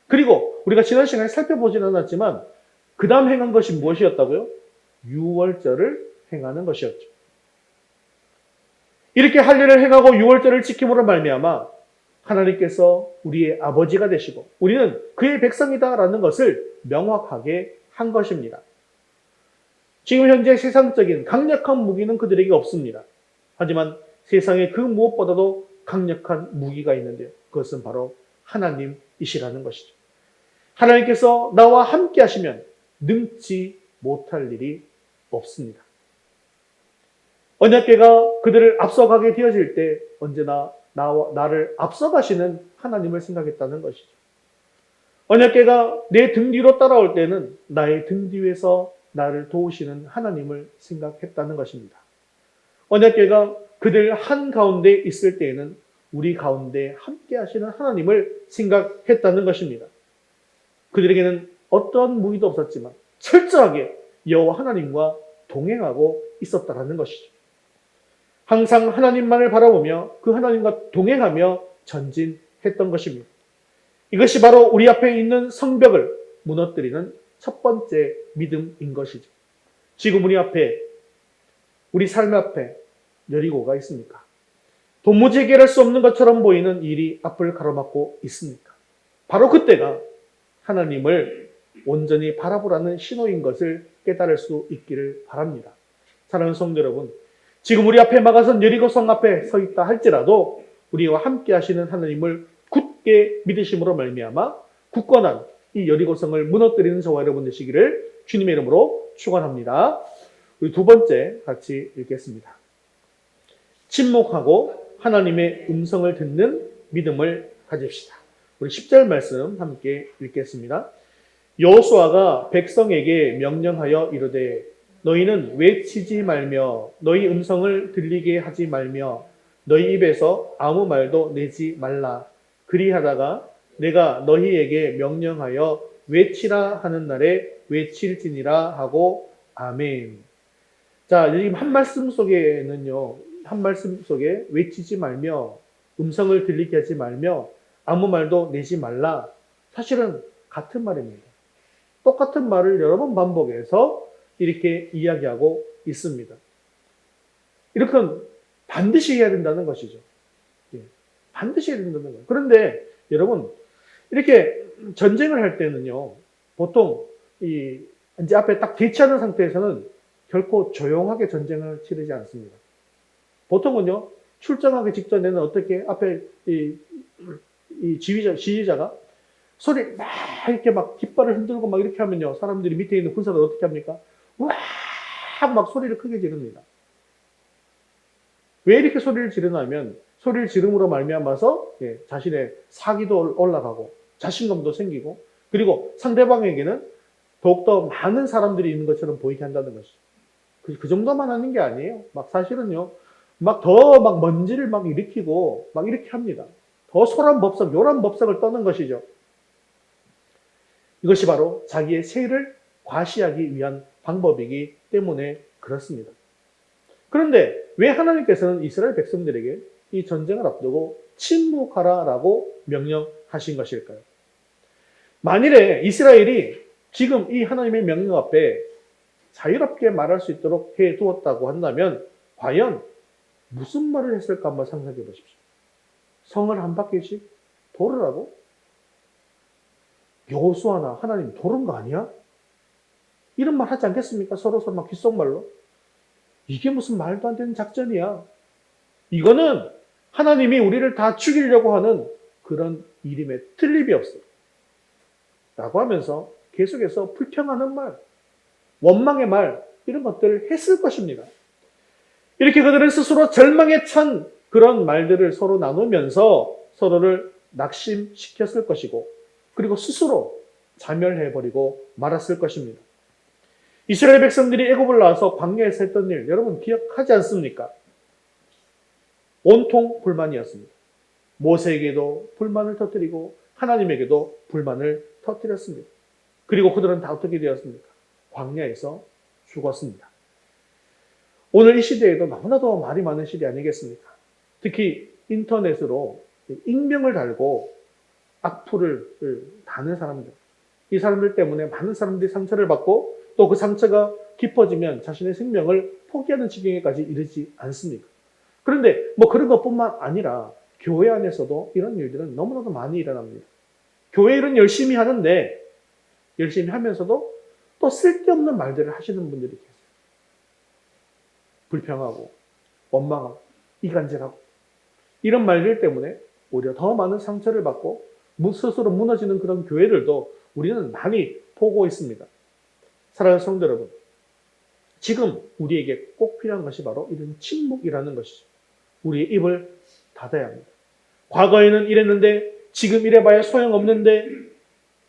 그리고 우리가 지난 시간에 살펴보지는 않았지만 그 다음 행한 것이 무엇이었다고요? 유월절을 행하는 것이었죠. 이렇게 할례를 행하고 유월절을 지킴으로 말미암아 하나님께서 우리의 아버지가 되시고 우리는 그의 백성이다라는 것을 명확하게 한 것입니다. 지금 현재 세상적인 강력한 무기는 그들에게 없습니다. 하지만 세상에 그 무엇보다도 강력한 무기가 있는데요. 그것은 바로 하나님이시라는 것이죠. 하나님께서 나와 함께 하시면 능치 못할 일이 없습니다. 언약궤가 그들을 앞서가게 되어질 때 언제나 나를 앞서가시는 하나님을 생각했다는 것이죠. 언약궤가 내 등 뒤로 따라올 때는 나의 등 뒤에서 나를 도우시는 하나님을 생각했다는 것입니다. 언약궤가 그들 한가운데 있을 때에는 우리 가운데 함께 하시는 하나님을 생각했다는 것입니다. 그들에게는 어떤 무기도 없었지만 철저하게 여호와 하나님과 동행하고 있었다는 것이죠. 항상 하나님만을 바라보며 그 하나님과 동행하며 전진했던 것입니다. 이것이 바로 우리 앞에 있는 성벽을 무너뜨리는 첫 번째 믿음인 것이죠. 지금 우리 삶 앞에 여리고가 있습니까? 도무지 해결할 수 없는 것처럼 보이는 일이 앞을 가로막고 있습니까? 바로 그때가 하나님을 온전히 바라보라는 신호인 것을 깨달을 수 있기를 바랍니다. 사랑하는 성도 여러분, 지금 우리 앞에 막아선 여리고성 앞에 서 있다 할지라도 우리와 함께 하시는 하나님을 굳게 믿으심으로 말미암아 굳건한 이 여리고성을 무너뜨리는 저와 여러분 되시기를 주님의 이름으로 축원합니다. 우리 두 번째 같이 읽겠습니다. 침묵하고 하나님의 음성을 듣는 믿음을 가집시다. 우리 10절 말씀 함께 읽겠습니다. 여호수아가 백성에게 명령하여 이르되 너희는 외치지 말며 너희 음성을 들리게 하지 말며 너희 입에서 아무 말도 내지 말라. 그리하다가 내가 너희에게 명령하여 외치라 하는 날에 외칠지니라 하고 아멘. 자, 지금 한 말씀 속에 외치지 말며 음성을 들리게 하지 말며 아무 말도 내지 말라. 사실은 같은 말입니다. 똑같은 말을 여러 번 반복해서 이렇게 이야기하고 있습니다. 이렇게 반드시 해야 된다는 것이죠. 반드시 해야 된다는 거예요. 그런데 여러분, 이렇게 전쟁을 할 때는요, 보통 이제 앞에 딱 대치하는 상태에서는 결코 조용하게 전쟁을 치르지 않습니다. 보통은요, 출정하기 직전에는 어떻게 앞에 지휘자가 소리 막 이렇게 막 깃발을 흔들고 막 이렇게 하면요, 사람들이 밑에 있는 군사들 어떻게 합니까? 와! 막 소리를 크게 지릅니다. 왜 이렇게 소리를 지르냐면 소리를 지름으로 말미암아서 자신의 사기도 올라가고 자신감도 생기고 그리고 상대방에게는 더욱더 많은 사람들이 있는 것처럼 보이게 한다는 것이죠. 그 정도만 하는 게 아니에요. 막 사실은요, 막 더 막 먼지를 막 일으키고 막 이렇게 합니다. 더 소란법석, 요란법석을 떠는 것이죠. 이것이 바로 자기의 세를 과시하기 위한 방법이기 때문에 그렇습니다. 그런데 왜 하나님께서는 이스라엘 백성들에게 이 전쟁을 앞두고 침묵하라라고 명령하신 것일까요? 만일에 이스라엘이 지금 이 하나님의 명령 앞에 자유롭게 말할 수 있도록 해두었다고 한다면 과연 무슨 말을 했을까 한번 상상해 보십시오. 성을 한 바퀴씩 돌으라고? 여호수아나 하나님 도는 거 아니야? 이런 말 하지 않겠습니까? 서로 막 귓속말로. 이게 무슨 말도 안 되는 작전이야. 이거는 하나님이 우리를 다 죽이려고 하는 그런 일임에 틀림이 없어요. 라고 하면서 계속해서 불평하는 말, 원망의 말, 이런 것들을 했을 것입니다. 이렇게 그들은 스스로 절망에 찬 그런 말들을 서로 나누면서 서로를 낙심시켰을 것이고, 그리고 스스로 자멸해버리고 말았을 것입니다. 이스라엘 백성들이 애굽을 나와서 광야에서 했던 일, 여러분 기억하지 않습니까? 온통 불만이었습니다. 모세에게도 불만을 터뜨리고 하나님에게도 불만을 터뜨렸습니다. 그리고 그들은 다 어떻게 되었습니까? 광야에서 죽었습니다. 오늘 이 시대에도 너무나도 말이 많은 시대 아니겠습니까? 특히 인터넷으로 익명을 달고 악플을 다는 사람들, 이 사람들 때문에 많은 사람들이 상처를 받고 또 그 상처가 깊어지면 자신의 생명을 포기하는 지경에까지 이르지 않습니까? 그런데 뭐 그런 것뿐만 아니라 교회 안에서도 이런 일들은 너무나도 많이 일어납니다. 교회 일은 열심히 하는데 열심히 하면서도 또 쓸데없는 말들을 하시는 분들이 계세요. 불평하고 원망하고 이간질하고 이런 말들 때문에 오히려 더 많은 상처를 받고 스스로 무너지는 그런 교회들도 우리는 많이 보고 있습니다. 사랑하는 성도 여러분, 지금 우리에게 꼭 필요한 것이 바로 이런 침묵이라는 것이죠. 우리의 입을 닫아야 합니다. 과거에는 이랬는데 지금 이래봐야 소용없는데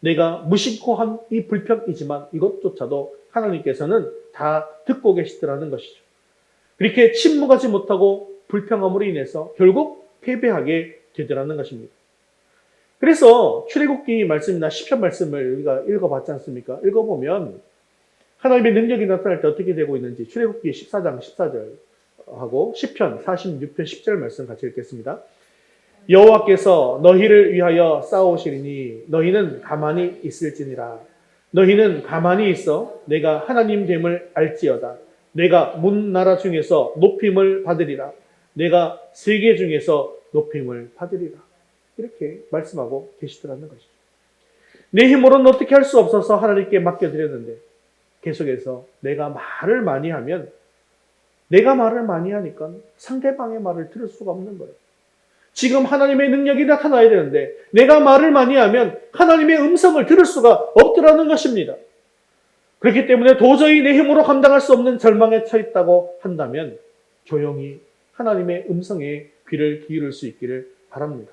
내가 무심코 한 이 불평이지만 이것조차도 하나님께서는 다 듣고 계시더라는 것이죠. 그렇게 침묵하지 못하고 불평함으로 인해서 결국 패배하게 되더라는 것입니다. 그래서 출애굽기 말씀이나 시편 말씀을 우리가 읽어봤지 않습니까? 읽어보면 하나님의 능력이 나타날 때 어떻게 되고 있는지 출애굽기 14장 14절하고 시편 46편 10절 말씀 같이 읽겠습니다. 여호와께서 너희를 위하여 싸우시리니 너희는 가만히 있을지니라. 너희는 가만히 있어 내가 하나님 됨을 알지어다. 내가 문 나라 중에서 높임을 받으리라. 내가 세계 중에서 높임을 받으리라. 이렇게 말씀하고 계시더라는 것이죠. 내 힘으로는 어떻게 할 수 없어서 하나님께 맡겨드렸는데 계속해서 내가 말을 많이 하면 내가 말을 많이 하니까 상대방의 말을 들을 수가 없는 거예요. 지금 하나님의 능력이 나타나야 되는데 내가 말을 많이 하면 하나님의 음성을 들을 수가 없더라는 것입니다. 그렇기 때문에 도저히 내 힘으로 감당할 수 없는 절망에 처했다고 한다면 조용히 하나님의 음성에 귀를 기울일 수 있기를 바랍니다.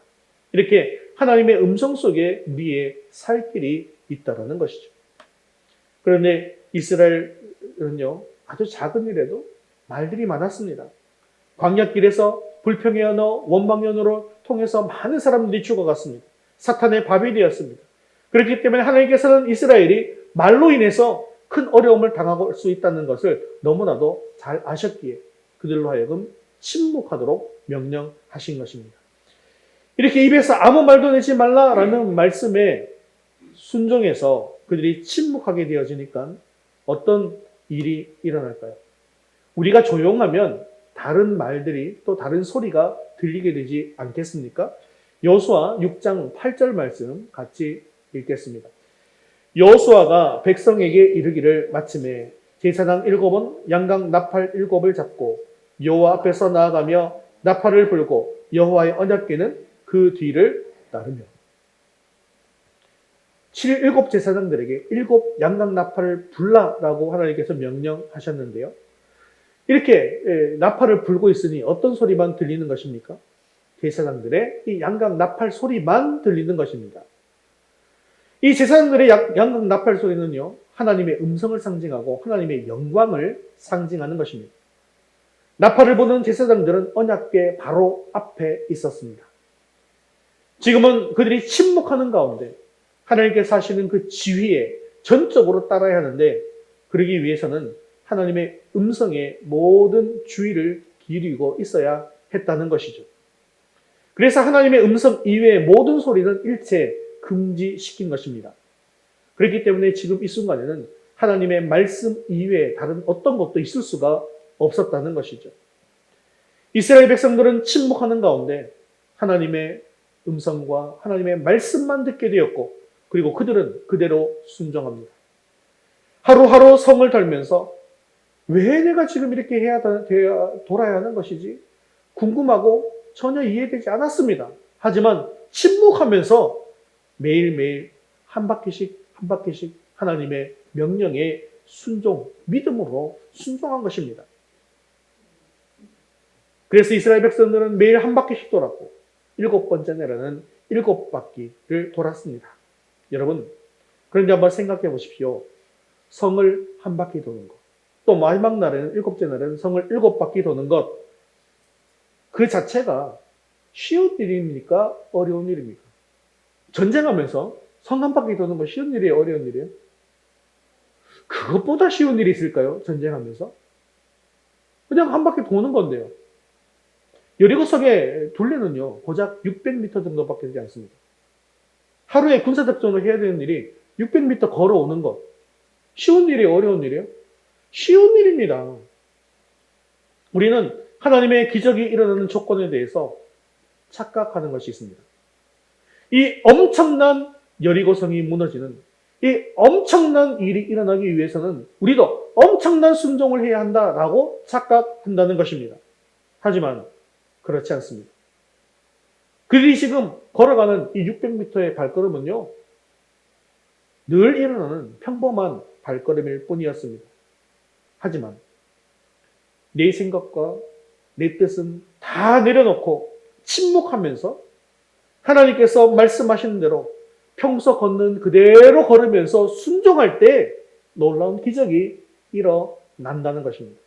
이렇게 하나님의 음성 속에 우리의 살 길이 있다는 것이죠. 그런데 이스라엘은요, 아주 작은 일에도 말들이 많았습니다. 광야길에서 불평의 언어, 원망의 언어를 통해서 많은 사람들이 죽어갔습니다. 사탄의 밥이 되었습니다. 그렇기 때문에 하나님께서는 이스라엘이 말로 인해서 큰 어려움을 당할 수 있다는 것을 너무나도 잘 아셨기에 그들로 하여금 침묵하도록 명령하신 것입니다. 이렇게 입에서 아무 말도 내지 말라라는 말씀에 순종해서 그들이 침묵하게 되어지니까 어떤 일이 일어날까요? 우리가 조용하면 다른 말들이 또 다른 소리가 들리게 되지 않겠습니까? 여호수아 6장 8절 말씀 같이 읽겠습니다. 여호수아가 백성에게 이르기를 마침에 제사장 7은 양각 나팔 7을 잡고 여호와 앞에서 나아가며 나팔을 불고 여호와의 언약궤는 그 뒤를 따르며 7 제사장들에게 7 양각 나팔을 불라라고 하나님께서 명령하셨는데요. 이렇게 나팔을 불고 있으니 어떤 소리만 들리는 것입니까? 제사장들의 이 양각 나팔 소리만 들리는 것입니다. 이 제사장들의 양각 나팔 소리는요, 하나님의 음성을 상징하고 하나님의 영광을 상징하는 것입니다. 나팔을 부는 제사장들은 언약궤 바로 앞에 있었습니다. 지금은 그들이 침묵하는 가운데 하나님께서 하시는 그 지휘에 전적으로 따라야 하는데 그러기 위해서는 하나님의 음성에 모든 주의를 기울이고 있어야 했다는 것이죠. 그래서 하나님의 음성 이외의 모든 소리는 일체 금지시킨 것입니다. 그렇기 때문에 지금 이 순간에는 하나님의 말씀 이외에 다른 어떤 것도 있을 수가 없었다는 것이죠. 이스라엘 백성들은 침묵하는 가운데 하나님의 음성과 하나님의 말씀만 듣게 되었고 그리고 그들은 그대로 순종합니다. 하루하루 성을 달면서 왜 내가 지금 이렇게 돌아야 하는 것이지? 궁금하고 전혀 이해되지 않았습니다. 하지만 침묵하면서 매일매일 한 바퀴씩 한 바퀴씩 하나님의 명령에 믿음으로 순종한 것입니다. 그래서 이스라엘 백성들은 매일 한 바퀴씩 돌았고 7번째 날에는 7바퀴를 돌았습니다. 여러분, 그런데 한번 생각해 보십시오. 성을 한 바퀴 도는 것, 또 마지막 날에는 7째 날에는 성을 7바퀴 도는 것, 그 자체가 쉬운 일입니까? 어려운 일입니까? 전쟁하면서 성 한 바퀴 도는 거 쉬운 일이에요? 어려운 일이에요? 그것보다 쉬운 일이 있을까요? 전쟁하면서? 그냥 한 바퀴 도는 건데요. 여리고성의 둘레는요, 고작 600m 정도밖에 되지 않습니다. 하루에 군사작전을 해야 되는 일이 600m 걸어오는 것. 쉬운 일이에요? 어려운 일이에요? 쉬운 일입니다. 우리는 하나님의 기적이 일어나는 조건에 대해서 착각하는 것이 있습니다. 이 엄청난 여리고성이 무너지는 이 엄청난 일이 일어나기 위해서는 우리도 엄청난 순종을 해야 한다라고 착각한다는 것입니다. 하지만 그렇지 않습니다. 그들이 지금 걸어가는 이 600m의 발걸음은요, 늘 일어나는 평범한 발걸음일 뿐이었습니다. 하지만 내 생각과 내 뜻은 다 내려놓고 침묵하면서 하나님께서 말씀하시는 대로 평소 걷는 그대로 걸으면서 순종할 때 놀라운 기적이 일어난다는 것입니다.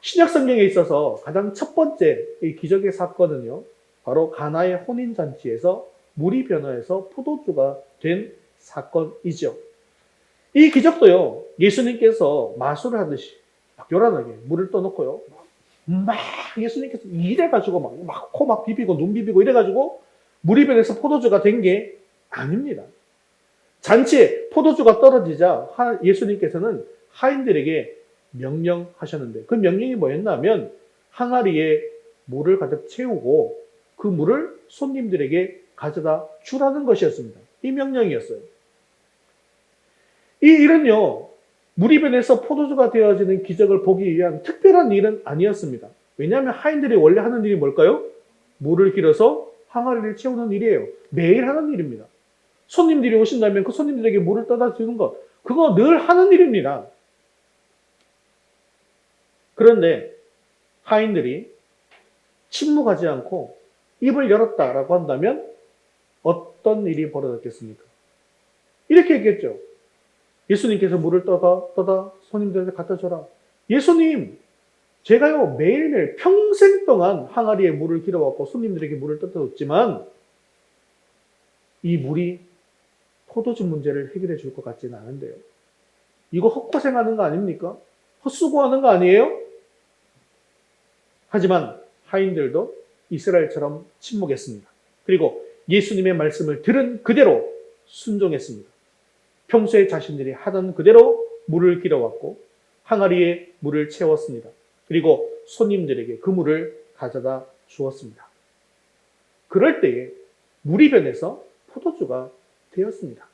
신약 성경에 있어서 가장 첫 번째 이 기적의 사건은요, 바로 가나의 혼인잔치에서 물이 변화해서 포도주가 된 사건이죠. 이 기적도요, 예수님께서 마술을 하듯이 막 요란하게 물을 떠놓고요, 막 예수님께서 이래가지고 막 코 막 비비고 눈 비비고 이래가지고 물이 변해서 포도주가 된 게 아닙니다. 잔치에 포도주가 떨어지자 예수님께서는 하인들에게 명령하셨는데, 그 명령이 뭐였나 하면 항아리에 물을 가득 채우고 그 물을 손님들에게 가져다 주라는 것이었습니다. 이 명령이었어요. 이 일은요, 물이 변해서 포도주가 되어지는 기적을 보기 위한 특별한 일은 아니었습니다. 왜냐하면 하인들이 원래 하는 일이 뭘까요? 물을 길어서 항아리를 채우는 일이에요. 매일 하는 일입니다. 손님들이 오신다면 그 손님들에게 물을 떠다 주는 것, 그거 늘 하는 일입니다. 그런데 하인들이 침묵하지 않고 입을 열었다라고 한다면 어떤 일이 벌어졌겠습니까? 이렇게 했겠죠. 예수님께서 물을 떠다 손님들한테 갖다 줘라. 예수님, 제가요 매일매일 평생 동안 항아리에 물을 길어왔고 손님들에게 물을 떠다 줬지만 이 물이 포도주 문제를 해결해 줄 것 같지는 않은데요. 이거 헛고생하는 거 아닙니까? 헛수고하는 거 아니에요? 하지만 하인들도 이스라엘처럼 침묵했습니다. 그리고 예수님의 말씀을 들은 그대로 순종했습니다. 평소에 자신들이 하던 그대로 물을 길어왔고 항아리에 물을 채웠습니다. 그리고 손님들에게 그 물을 가져다 주었습니다. 그럴 때에 물이 변해서 포도주가 되었습니다.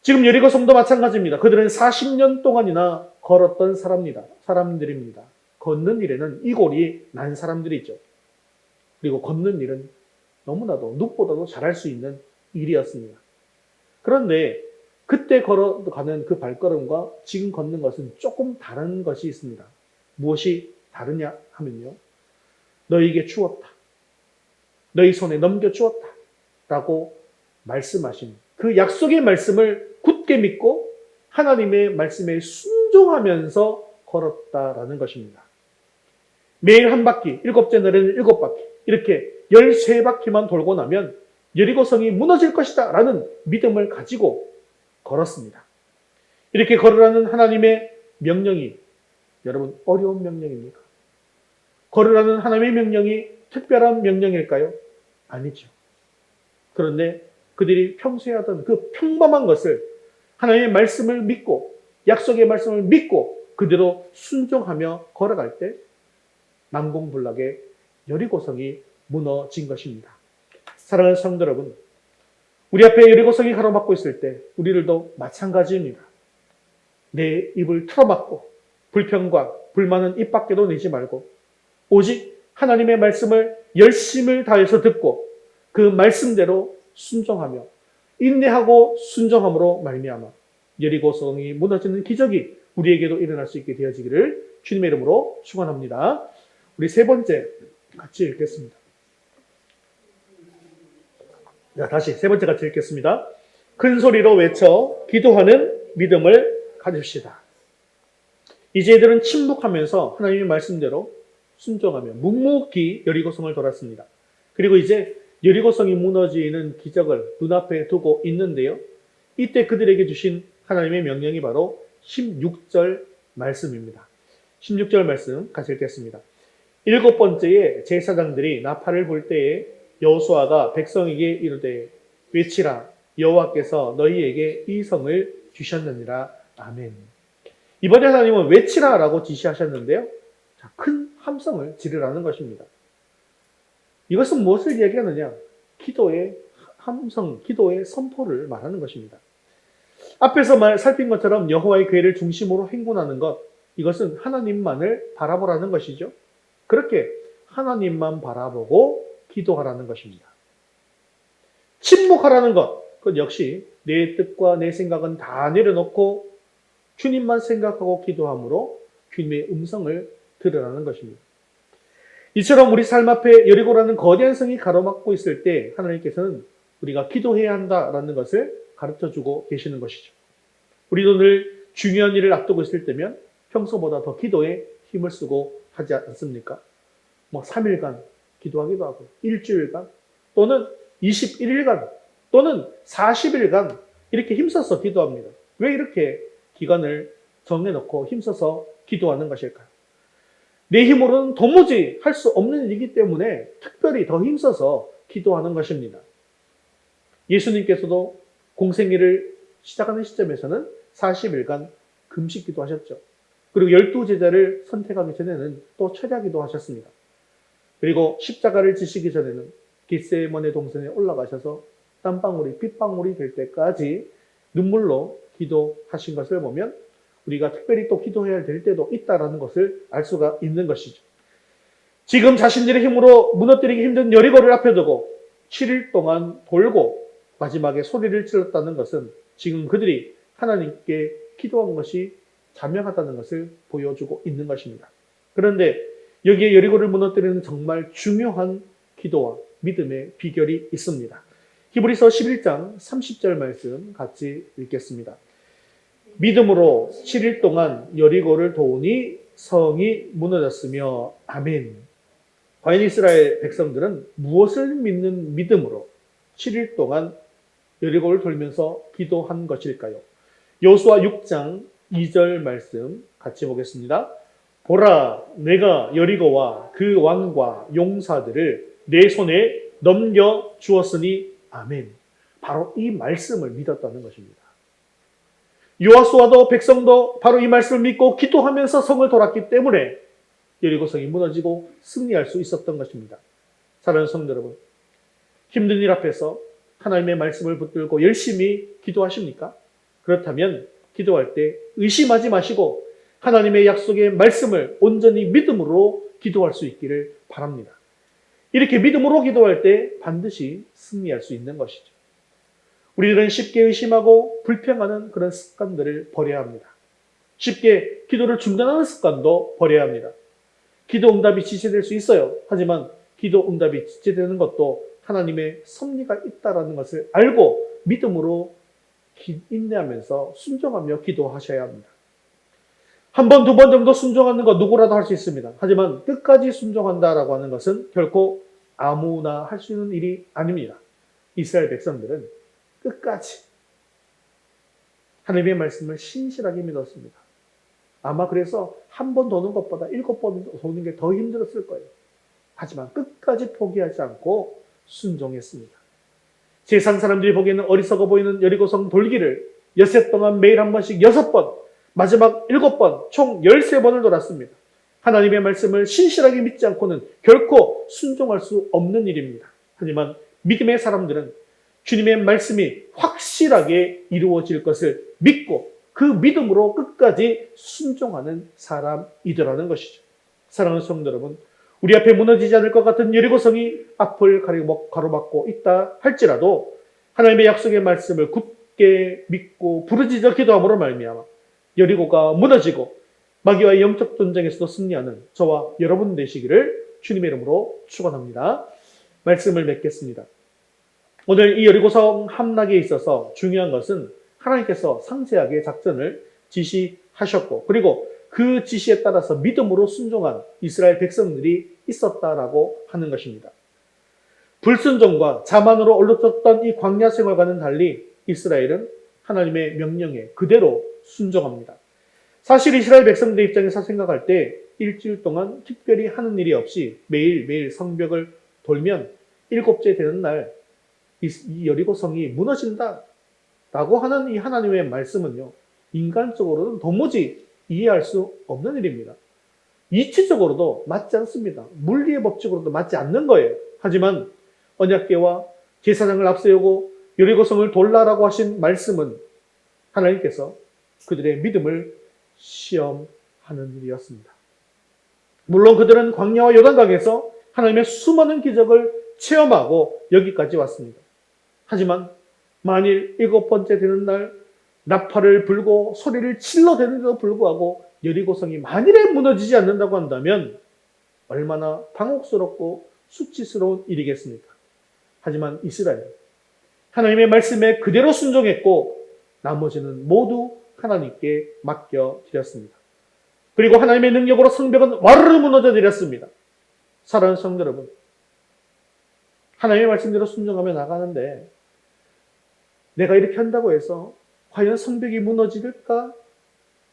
지금 여리고 성도 마찬가지입니다. 그들은 40년 동안이나 걸었던 사람들입니다. 걷는 일에는 이골이 난 사람들이죠. 그리고 걷는 일은 너무나도 누구보다도 잘할 수 있는 일이었습니다. 그런데 그때 걸어가는 그 발걸음과 지금 걷는 것은 조금 다른 것이 있습니다. 무엇이 다르냐 하면요, 너희에게 주었다, 너희 손에 넘겨주었다 라고 말씀하신 그 약속의 말씀을 굳게 믿고 하나님의 말씀에 순종하면서 걸었다라는 것입니다. 매일 한 바퀴, 7째 날에는 7바퀴, 이렇게 13바퀴만 돌고 나면 여리고성이 무너질 것이다 라는 믿음을 가지고 걸었습니다. 이렇게 걸으라는 하나님의 명령이 여러분 어려운 명령입니까? 걸으라는 하나님의 명령이 특별한 명령일까요? 아니죠. 그런데 그들이 평소에 하던 그 평범한 것을 하나님의 말씀을 믿고 약속의 말씀을 믿고 그대로 순종하며 걸어갈 때 난공불락의 여리고성이 무너진 것입니다. 사랑하는 성도 여러분, 우리 앞에 여리고성이 가로막고 있을 때 우리들도 마찬가지입니다. 내 입을 틀어막고 불평과 불만은 입 밖에도 내지 말고 오직 하나님의 말씀을 열심을 다해서 듣고 그 말씀대로 순종하며 인내하고 순종함으로 말미암아 여리고성이 무너지는 기적이 우리에게도 일어날 수 있게 되어지기를 주님의 이름으로 축원합니다. 우리 세 번째 같이 읽겠습니다. 자, 다시 세 번째 같이 읽겠습니다. 큰 소리로 외쳐 기도하는 믿음을 가집시다. 이제 이들은 침묵하면서 하나님의 말씀대로 순종하며 묵묵히 여리고성을 돌았습니다. 그리고 이제 여리고성이 무너지는 기적을 눈앞에 두고 있는데요. 이때 그들에게 주신 하나님의 명령이 바로 16절 말씀입니다. 16절 말씀 같이 읽겠습니다. 일곱 번째에 제사장들이 나팔을 불 때에 여호수아가 백성에게 이르되 외치라 여호와께서 너희에게 이 성을 주셨느니라. 아멘. 이번에 하나님은 외치라라고 지시하셨는데요. 자, 큰 함성을 지르라는 것입니다. 이것은 무엇을 이야기하느냐? 기도의 함성, 기도의 선포를 말하는 것입니다. 앞에서 살핀 것처럼 여호와의 궤를 중심으로 행군하는 것, 이것은 하나님만을 바라보라는 것이죠. 그렇게 하나님만 바라보고 기도하라는 것입니다. 침묵하라는 것, 그것 역시 내 뜻과 내 생각은 다 내려놓고 주님만 생각하고 기도함으로 주님의 음성을 들으라는 것입니다. 이처럼 우리 삶 앞에 여리고라는 거대한 성이 가로막고 있을 때 하나님께서는 우리가 기도해야 한다라는 것을 가르쳐주고 계시는 것이죠. 우리도 늘 중요한 일을 앞두고 있을 때면 평소보다 더 기도에 힘을 쓰고 하지 않습니까? 3일간 기도하기도 하고 일주일간 또는 21일간 또는 40일간 이렇게 힘써서 기도합니다. 왜 이렇게 기간을 정해놓고 힘써서 기도하는 것일까요? 내 힘으로는 도무지 할 수 없는 일이기 때문에 특별히 더 힘써서 기도하는 것입니다. 예수님께서도 공생애를 시작하는 시점에서는 40일간 금식 기도하셨죠. 그리고 12제자를 선택하기 전에는 또 철야기도 하셨습니다. 그리고 십자가를 지시기 전에는 겟세마네 동산에 올라가셔서 땀방울이 빗방울이 될 때까지 눈물로 기도하신 것을 보면 우리가 특별히 또 기도해야 될 때도 있다는 것을 알 수가 있는 것이죠. 지금 자신들의 힘으로 무너뜨리기 힘든 여리고를 앞에 두고 7일 동안 돌고 마지막에 소리를 질렀다는 것은 지금 그들이 하나님께 기도한 것이 자명하다는 것을 보여주고 있는 것입니다. 그런데 여기에 여리고를 무너뜨리는 정말 중요한 기도와 믿음의 비결이 있습니다. 히브리서 11장 30절 말씀 같이 읽겠습니다. 믿음으로 7일 동안 여리고를 도우니 성이 무너졌으며 아멘. 과연 이스라엘 백성들은 무엇을 믿는 믿음으로 7일 동안 여리고를 돌면서 기도한 것일까요? 여호수아 6장 2절 말씀 같이 보겠습니다. 보라, 내가 여리고와 그 왕과 용사들을 내 손에 넘겨 주었으니 아멘. 바로 이 말씀을 믿었다는 것입니다. 여호수아도 백성도 바로 이 말씀을 믿고 기도하면서 성을 돌았기 때문에 여리고 성이 무너지고 승리할 수 있었던 것입니다. 사랑하는 성도 여러분, 힘든 일 앞에서 하나님의 말씀을 붙들고 열심히 기도하십니까? 그렇다면 기도할 때 의심하지 마시고 하나님의 약속의 말씀을 온전히 믿음으로 기도할 수 있기를 바랍니다. 이렇게 믿음으로 기도할 때 반드시 승리할 수 있는 것이죠. 우리들은 쉽게 의심하고 불평하는 그런 습관들을 버려야 합니다. 쉽게 기도를 중단하는 습관도 버려야 합니다. 기도 응답이 지체될 수 있어요. 하지만 기도 응답이 지체되는 것도 하나님의 섭리가 있다는 것을 알고 믿음으로 인내하면서 순종하며 기도하셔야 합니다. 한 번, 두 번 정도 순종하는 것 누구라도 할 수 있습니다. 하지만 끝까지 순종한다라고 하는 것은 결코 아무나 할 수 있는 일이 아닙니다. 이스라엘 백성들은 끝까지 하나님의 말씀을 신실하게 믿었습니다. 아마 그래서 한 번 도는 것보다 7번 도는 게 더 힘들었을 거예요. 하지만 끝까지 포기하지 않고 순종했습니다. 세상 사람들이 보기에는 어리석어 보이는 여리고성 돌기를 엿새 동안 매일 한 번씩 6번, 마지막 7번, 총 13번을 돌았습니다. 하나님의 말씀을 신실하게 믿지 않고는 결코 순종할 수 없는 일입니다. 하지만 믿음의 사람들은 주님의 말씀이 확실하게 이루어질 것을 믿고 그 믿음으로 끝까지 순종하는 사람이더라는 것이죠. 사랑하는 성도 여러분, 우리 앞에 무너지지 않을 것 같은 여리고성이 앞을 가로막고 있다 할지라도 하나님의 약속의 말씀을 굳게 믿고 부르짖어 기도함으로 말미암아 여리고가 무너지고 마귀와의 영적 전쟁에서도 승리하는 저와 여러분 되시기를 주님의 이름으로 축원합니다. 말씀을 맺겠습니다. 오늘 이 여리고성 함락에 있어서 중요한 것은 하나님께서 상세하게 작전을 지시하셨고 그리고 그 지시에 따라서 믿음으로 순종한 이스라엘 백성들이 있었다라고 하는 것입니다. 불순종과 자만으로 얼룩졌던 이 광야 생활과는 달리 이스라엘은 하나님의 명령에 그대로 순종합니다. 사실 이스라엘 백성들 입장에서 생각할 때 일주일 동안 특별히 하는 일이 없이 매일매일 성벽을 돌면 7째 되는 날 이 여리고성이 무너진다 라고 하는 이 하나님의 말씀은요, 인간적으로는 도무지 이해할 수 없는 일입니다. 이치적으로도 맞지 않습니다. 물리의 법칙으로도 맞지 않는 거예요. 하지만 언약궤와 제사장을 앞세우고 여리고성을 돌라라고 하신 말씀은 하나님께서 그들의 믿음을 시험하는 일이었습니다. 물론 그들은 광야와 요단강에서 하나님의 수많은 기적을 체험하고 여기까지 왔습니다. 하지만 만일 7번째 되는 날 나팔을 불고 소리를 질러대는데도 불구하고 여리고성이 만일에 무너지지 않는다고 한다면 얼마나 당혹스럽고 수치스러운 일이겠습니까? 하지만 이스라엘 하나님의 말씀에 그대로 순종했고 나머지는 모두 하나님께 맡겨드렸습니다. 그리고 하나님의 능력으로 성벽은 와르르 무너져 내렸습니다. 사랑하는 성도 여러분, 하나님의 말씀대로 순종하며 나가는데 내가 이렇게 한다고 해서 과연 성벽이 무너질까?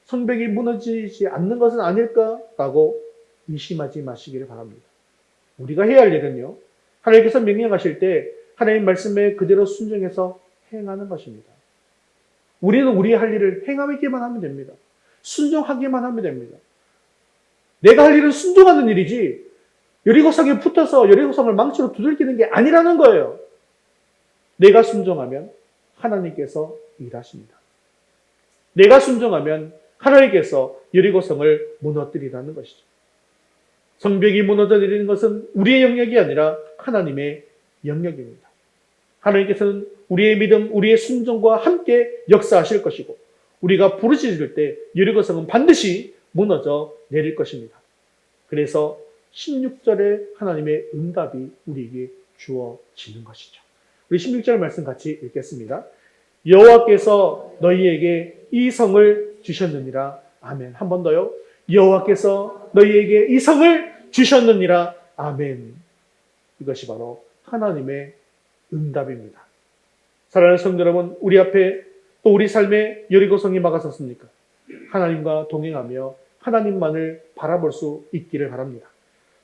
성벽이 무너지지 않는 것은 아닐까라고 의심하지 마시기를 바랍니다. 우리가 해야 할 일은요, 하나님께서 명령하실 때 하나님 말씀에 그대로 순종해서 행하는 것입니다. 우리는 우리의 할 일을 행하기만 하면 됩니다. 순종하기만 하면 됩니다. 내가 할 일은 순종하는 일이지 여리고성에 붙어서 여리고성을 망치로 두들기는 게 아니라는 거예요. 내가 순종하면 하나님께서 일하십니다. 내가 순종하면 하나님께서 여리고성을 무너뜨리라는 것이죠. 성벽이 무너져 내리는 것은 우리의 영역이 아니라 하나님의 영역입니다. 하나님께서는 우리의 믿음, 우리의 순종과 함께 역사하실 것이고 우리가 부르짖을 때 여리고성은 반드시 무너져 내릴 것입니다. 그래서 16절에 하나님의 응답이 우리에게 주어지는 것이죠. 우리 16절 말씀 같이 읽겠습니다. 여호와께서 너희에게 이 성을 주셨느니라. 아멘. 한 번 더요. 여호와께서 너희에게 이 성을 주셨느니라. 아멘. 이것이 바로 하나님의 응답입니다. 사랑하는 성도 여러분, 우리 앞에 또 우리 삶에 여리고성이 막아섰습니까? 하나님과 동행하며 하나님만을 바라볼 수 있기를 바랍니다.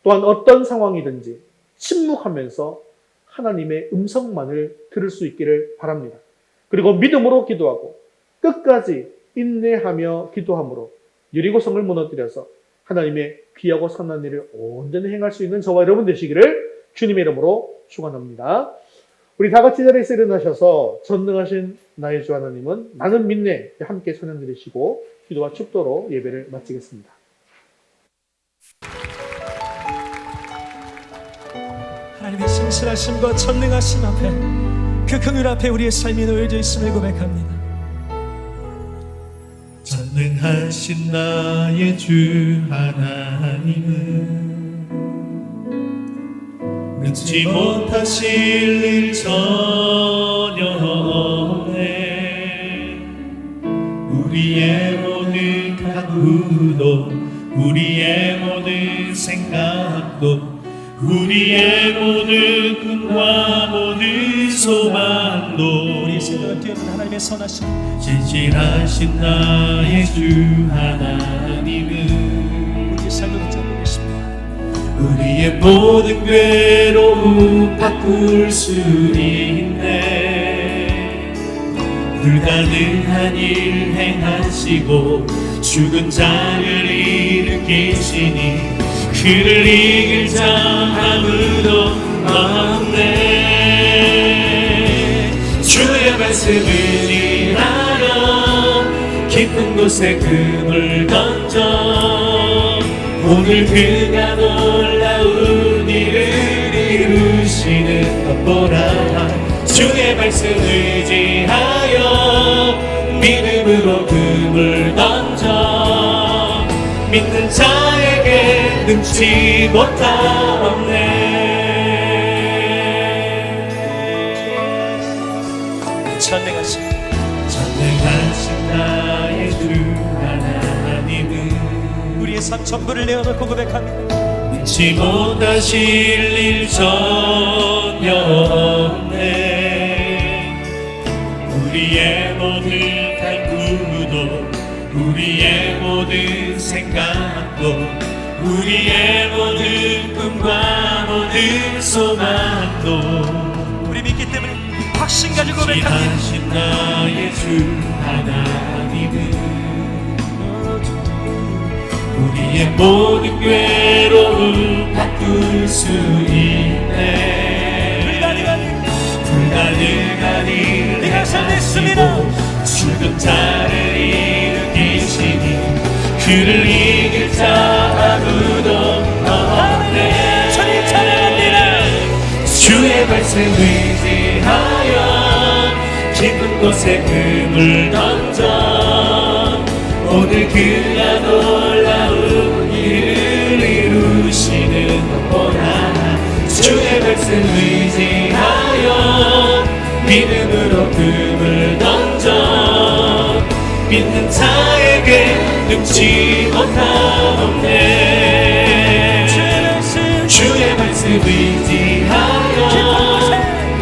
또한 어떤 상황이든지 침묵하면서 하나님의 음성만을 들을 수 있기를 바랍니다. 그리고 믿음으로 기도하고 끝까지 인내하며 기도함으로 여리고성을 무너뜨려서 하나님의 귀하고 선한 일을 온전히 행할 수 있는 저와 여러분 되시기를 주님의 이름으로 축원합니다. 우리 다 같이 자리에서 일어나셔서 전능하신 나의 주 하나님은 나는 믿네 함께 찬양 드리시고 기도와 축도로 예배를 마치겠습니다. 하나님의 신실하심과 전능하심 앞에 그 긍휼 앞에 우리의 삶이 놓여져 있음을 고백합니다. 전능하신 나의 주 하나님은 믿지 못하실 일 전혀 없네. 우리의 모든 각오도 우리의 모든 생각도 우리의 모든 꿈과 모든 소망도 우리 생각을 뛰어넘는 하나님의 선하심, 진실하신 나의 주 하나님은 우리의 삶을 붙잡고 계십니다. 우리의 모든 괴로움 바꿀 수 있네. 불가능한 일 행하시고 죽은 자를 일으키시니 그를 이길 자 아무도 없네. 주의 말씀을 일하러 깊은 곳에 금을 던져 오늘 그가 놀라운 일을 이루시는 것 보라. 주의 말씀 의지하여 믿음으로 금을 던져 믿는 자에게 능치 못함 없네. 전능하신 전능하신 나의 주 하나님은 우리의 삶 전부를 내어놓고 고백합니다. 잊지 못하실 일 전혀 없네. 우리의 모든 갈구도 우리의 모든 생각도 우리의 모든 꿈과 모든 소망도 우리 믿기 때문에 확신 가지고 고백합니다. 지하신 나의 주 하나님은 우리의 모든 괴로움 바꿀 수 있네. 불가능한 일을 네가 살렸습니다. 하시고 죽은 자를 일으키시니 그를 이길 자 아무도 없네. 주님 찬양합니다. 주의 말씀 의지하여 깊은 곳에 금을 던져 오늘 그가 놀라운 일을 이루시는 보라. 주의 말씀 의지하여 믿음으로 금을 던져 믿는 자에게 능치 못함 없네. 주의 말씀 의지하여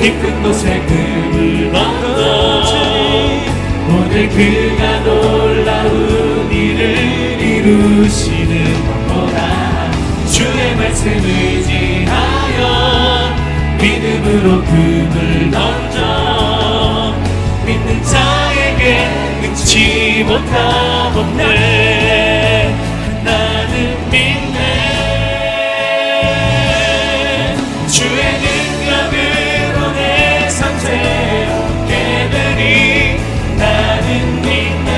깊은 곳에 금을 던져 오늘 그가 놀라운 일을 이루시는 것보다 주의 말씀 의지하여 믿음으로 금을 던져 믿는 자에게 능치 못함 없네. 나는 믿네. 주의 능력으로 내 삶 새롭게 되리. 나는 믿네.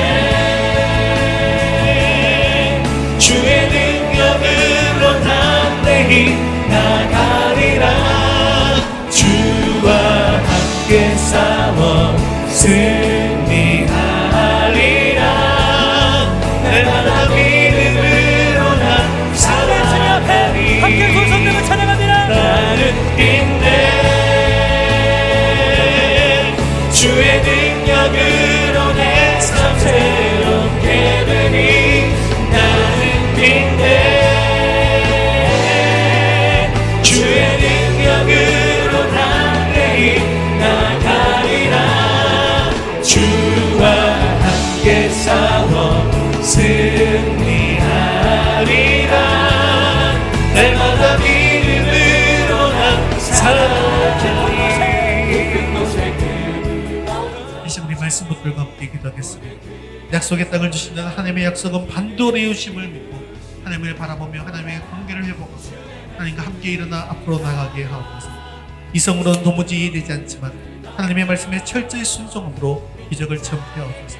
주의 능력으로 담대히 나가리라. 주와 함께 싸워 승리하리라. 날마다 믿음으로 난 살아가리. 함께 두 손 들고 찬양합니다. 나는 믿네. 주의 능력으로 내 삶 새롭게 되니. 나는 믿네. 주의 능력으로 담대히 나가리라. 주와 함께 싸워 승리하리라. 날마다 믿음으로 난 살아가리. 이 시간 우리 말씀 붙들과 함께 기도하겠습니다. 약속의 땅을 주시는 하나님의 약속은 반드시 이루심을 믿고 하나님을 바라보며 하나님의 관계를 회복하고 하나님과 함께 일어나 앞으로 나가게 하옵소서. 이성으로는 도무지 이해되지 않지만 하나님의 말씀에 철저히 순종함으로 기적을 체험케 하옵소서.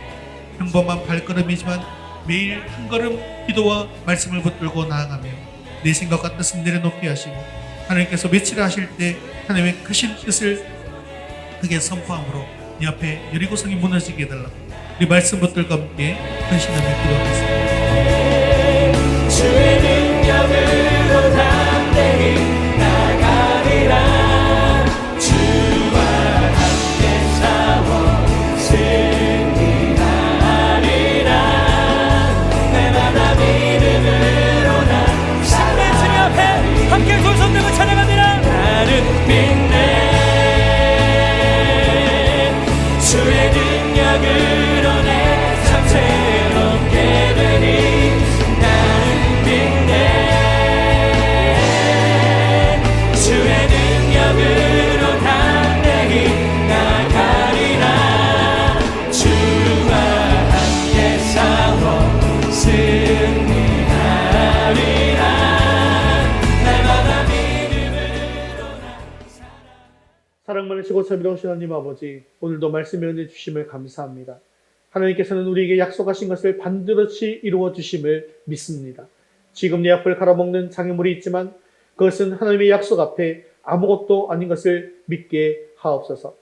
평범한 발걸음이지만 매일 한 걸음 기도와 말씀을 붙들고 나아가며 내 생각과 뜻을 내려놓게 하시고 하나님께서 며칠 하실 때 하나님의 크신 뜻을 크게 선포함으로 네 앞에 여리고성이 무너지게 해달라고 우리 말씀 붙들과 함께 헌신하며 기도하겠습니다. 주의 능력으로 담대히 나가리라. 주와 함께 싸워 승리하리라. 날마다 믿음으로 난 살아가리. 함께 두 손 들고 찬양합니다. 나는 믿네. 주의 능력으로 내 삶 새롭게 되니. 나는 믿네. 주의 능력으로 담대히 나가리라. 주와 함께 싸워 승리하리라. 날마다 믿음으로 난 사랑 많으시고 자비로우신 하나님 아버지, 오늘도 말씀의 은혜 주심을 감사합니다. 하나님께서는 우리에게 약속하신 것을 반드시 이루어 주심을 믿습니다. 지금 내 앞을 갈아먹는 장애물이 있지만 그것은 하나님의 약속 앞에 아무것도 아닌 것을 믿게 하옵소서.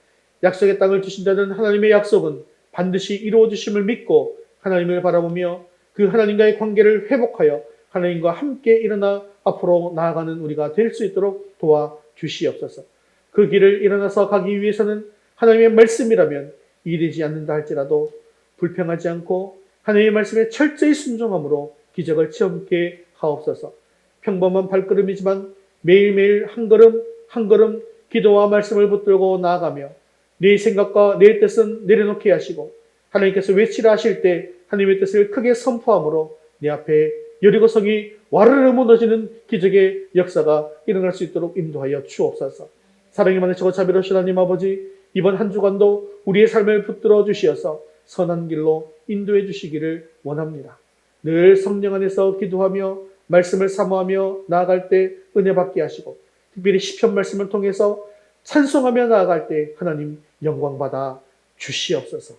약속의 땅을 주신다는 하나님의 약속은 반드시 이루어 주심을 믿고 하나님을 바라보며 그 하나님과의 관계를 회복하여 하나님과 함께 일어나 앞으로 나아가는 우리가 될 수 있도록 도와주시옵소서. 그 길을 일어나서 가기 위해서는 하나님의 말씀이라면 이르지 않는다 할지라도 불평하지 않고 하나님의 말씀에 철저히 순종함으로 기적을 체험케 하옵소서. 평범한 발걸음이지만 매일매일 한 걸음 한 걸음 기도와 말씀을 붙들고 나아가며 내 생각과 내 뜻은 내려놓게 하시고 하나님께서 외치라 하실 때 하나님의 뜻을 크게 선포함으로 내 앞에 여리고성이 와르르 무너지는 기적의 역사가 일어날 수 있도록 인도하여 주옵소서. 사랑이 많으시고 자비로우신 하나님 아버지, 이번 한 주간도 우리의 삶을 붙들어 주시어서 선한 길로 인도해 주시기를 원합니다. 늘 성령 안에서 기도하며 말씀을 사모하며 나아갈 때 은혜 받게 하시고 특별히 시편 말씀을 통해서 찬송하며 나아갈 때 하나님 영광 받아 주시옵소서.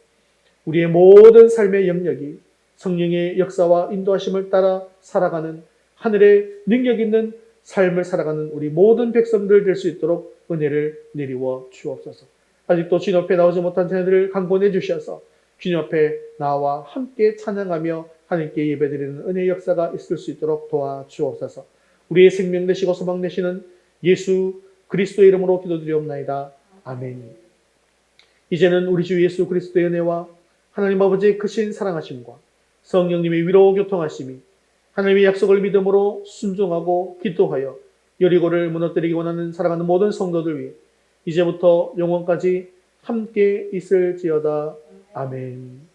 우리의 모든 삶의 영역이 성령의 역사와 인도하심을 따라 살아가는 하늘의 능력 있는 삶을 살아가는 우리 모든 백성들 될 수 있도록 은혜를 내리워 주옵소서. 아직도 주님 앞에 나오지 못한 자녀들을 강권해 주셔서 주님 앞에 나와 함께 찬양하며 하나님께 예배드리는 은혜의 역사가 있을 수 있도록 도와주옵소서. 우리의 생명 되시고 소망 되시는 예수 그리스도의 이름으로 기도드리옵나이다. 아멘. 이제는 우리 주 예수 그리스도의 은혜와 하나님 아버지의 크신 사랑하심과 성령님의 위로 교통하심이 하나님의 약속을 믿음으로 순종하고 기도하여 여리고를 무너뜨리기 원하는 사랑하는 모든 성도들 위해 이제부터 영원까지 함께 있을지어다. 아멘.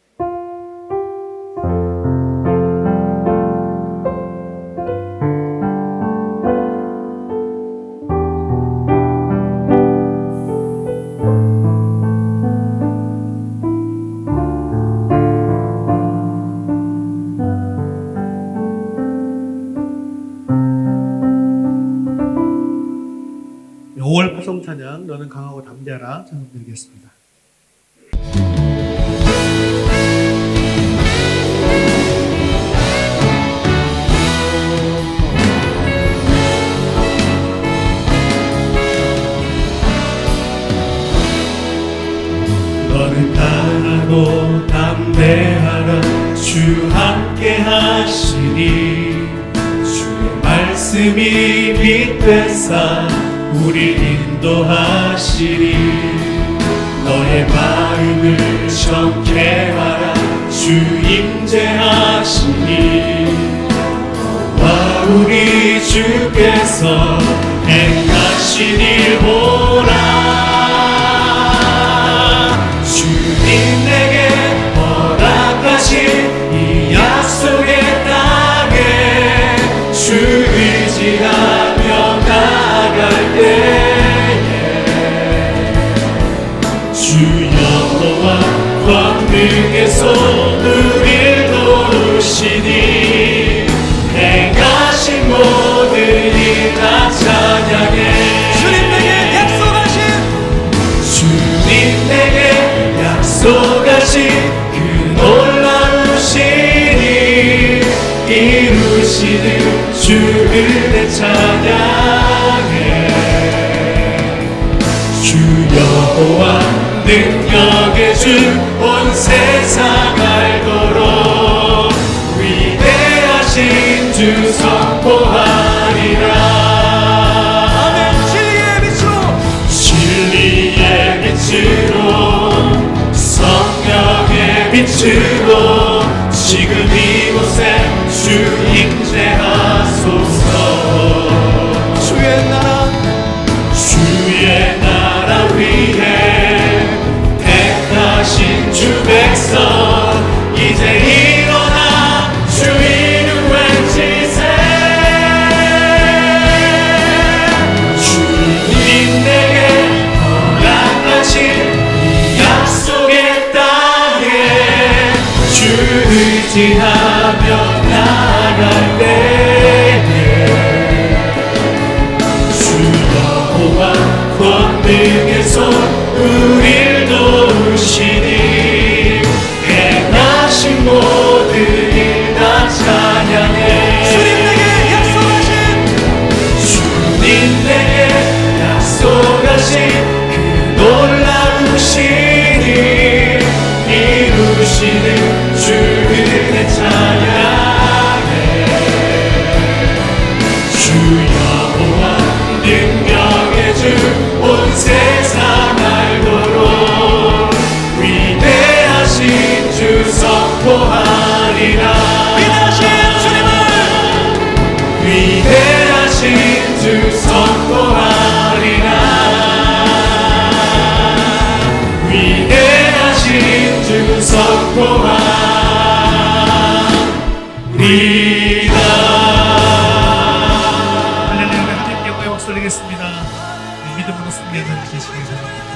파송 찬양 너는 강하고 담대하라 찬송드리겠습니다. 너는 강하고 담대하라 주 함께 하시니 주의 말씀이 빛 되사 우리 인도하시리. 너의 마음을 정케하라 주 임재하시니 너와 우리 주께서 행하신 일 보라. 주님 내게 허락하신 이 약속의 땅에 주 의지하며 나아갈 때에 주 여호와 권능의 손 우릴 도우시니 행하신 모든 일 다 찬양해. 주님 내게 약속하신 그 놀라우신 일 이루시는 주를 내 찬양해. 주 여호와 능력의 주 온 세상 알도록 위대하신 주 선포하리라. 진리의 빛으로 성령의 빛으로 지금 이곳에 주 임재하소서. 주의 나라 위에 택하신 주 백성 이제 일어나 주 이름 외치세. 주님 내게 허락하신 이 약속의 땅에 주 의지하며 나아갈 때에 주 여호와 권능의 손 우릴 도우시니 행하신 선포하리라. 위대하신 주님을 위대하신 주 선포하리라. 위대하신 주 선포하리라. 할렐루야. 우리 하나님께 영광 올리겠습니다. 믿음으로 승리하는 계시기 바랍니다.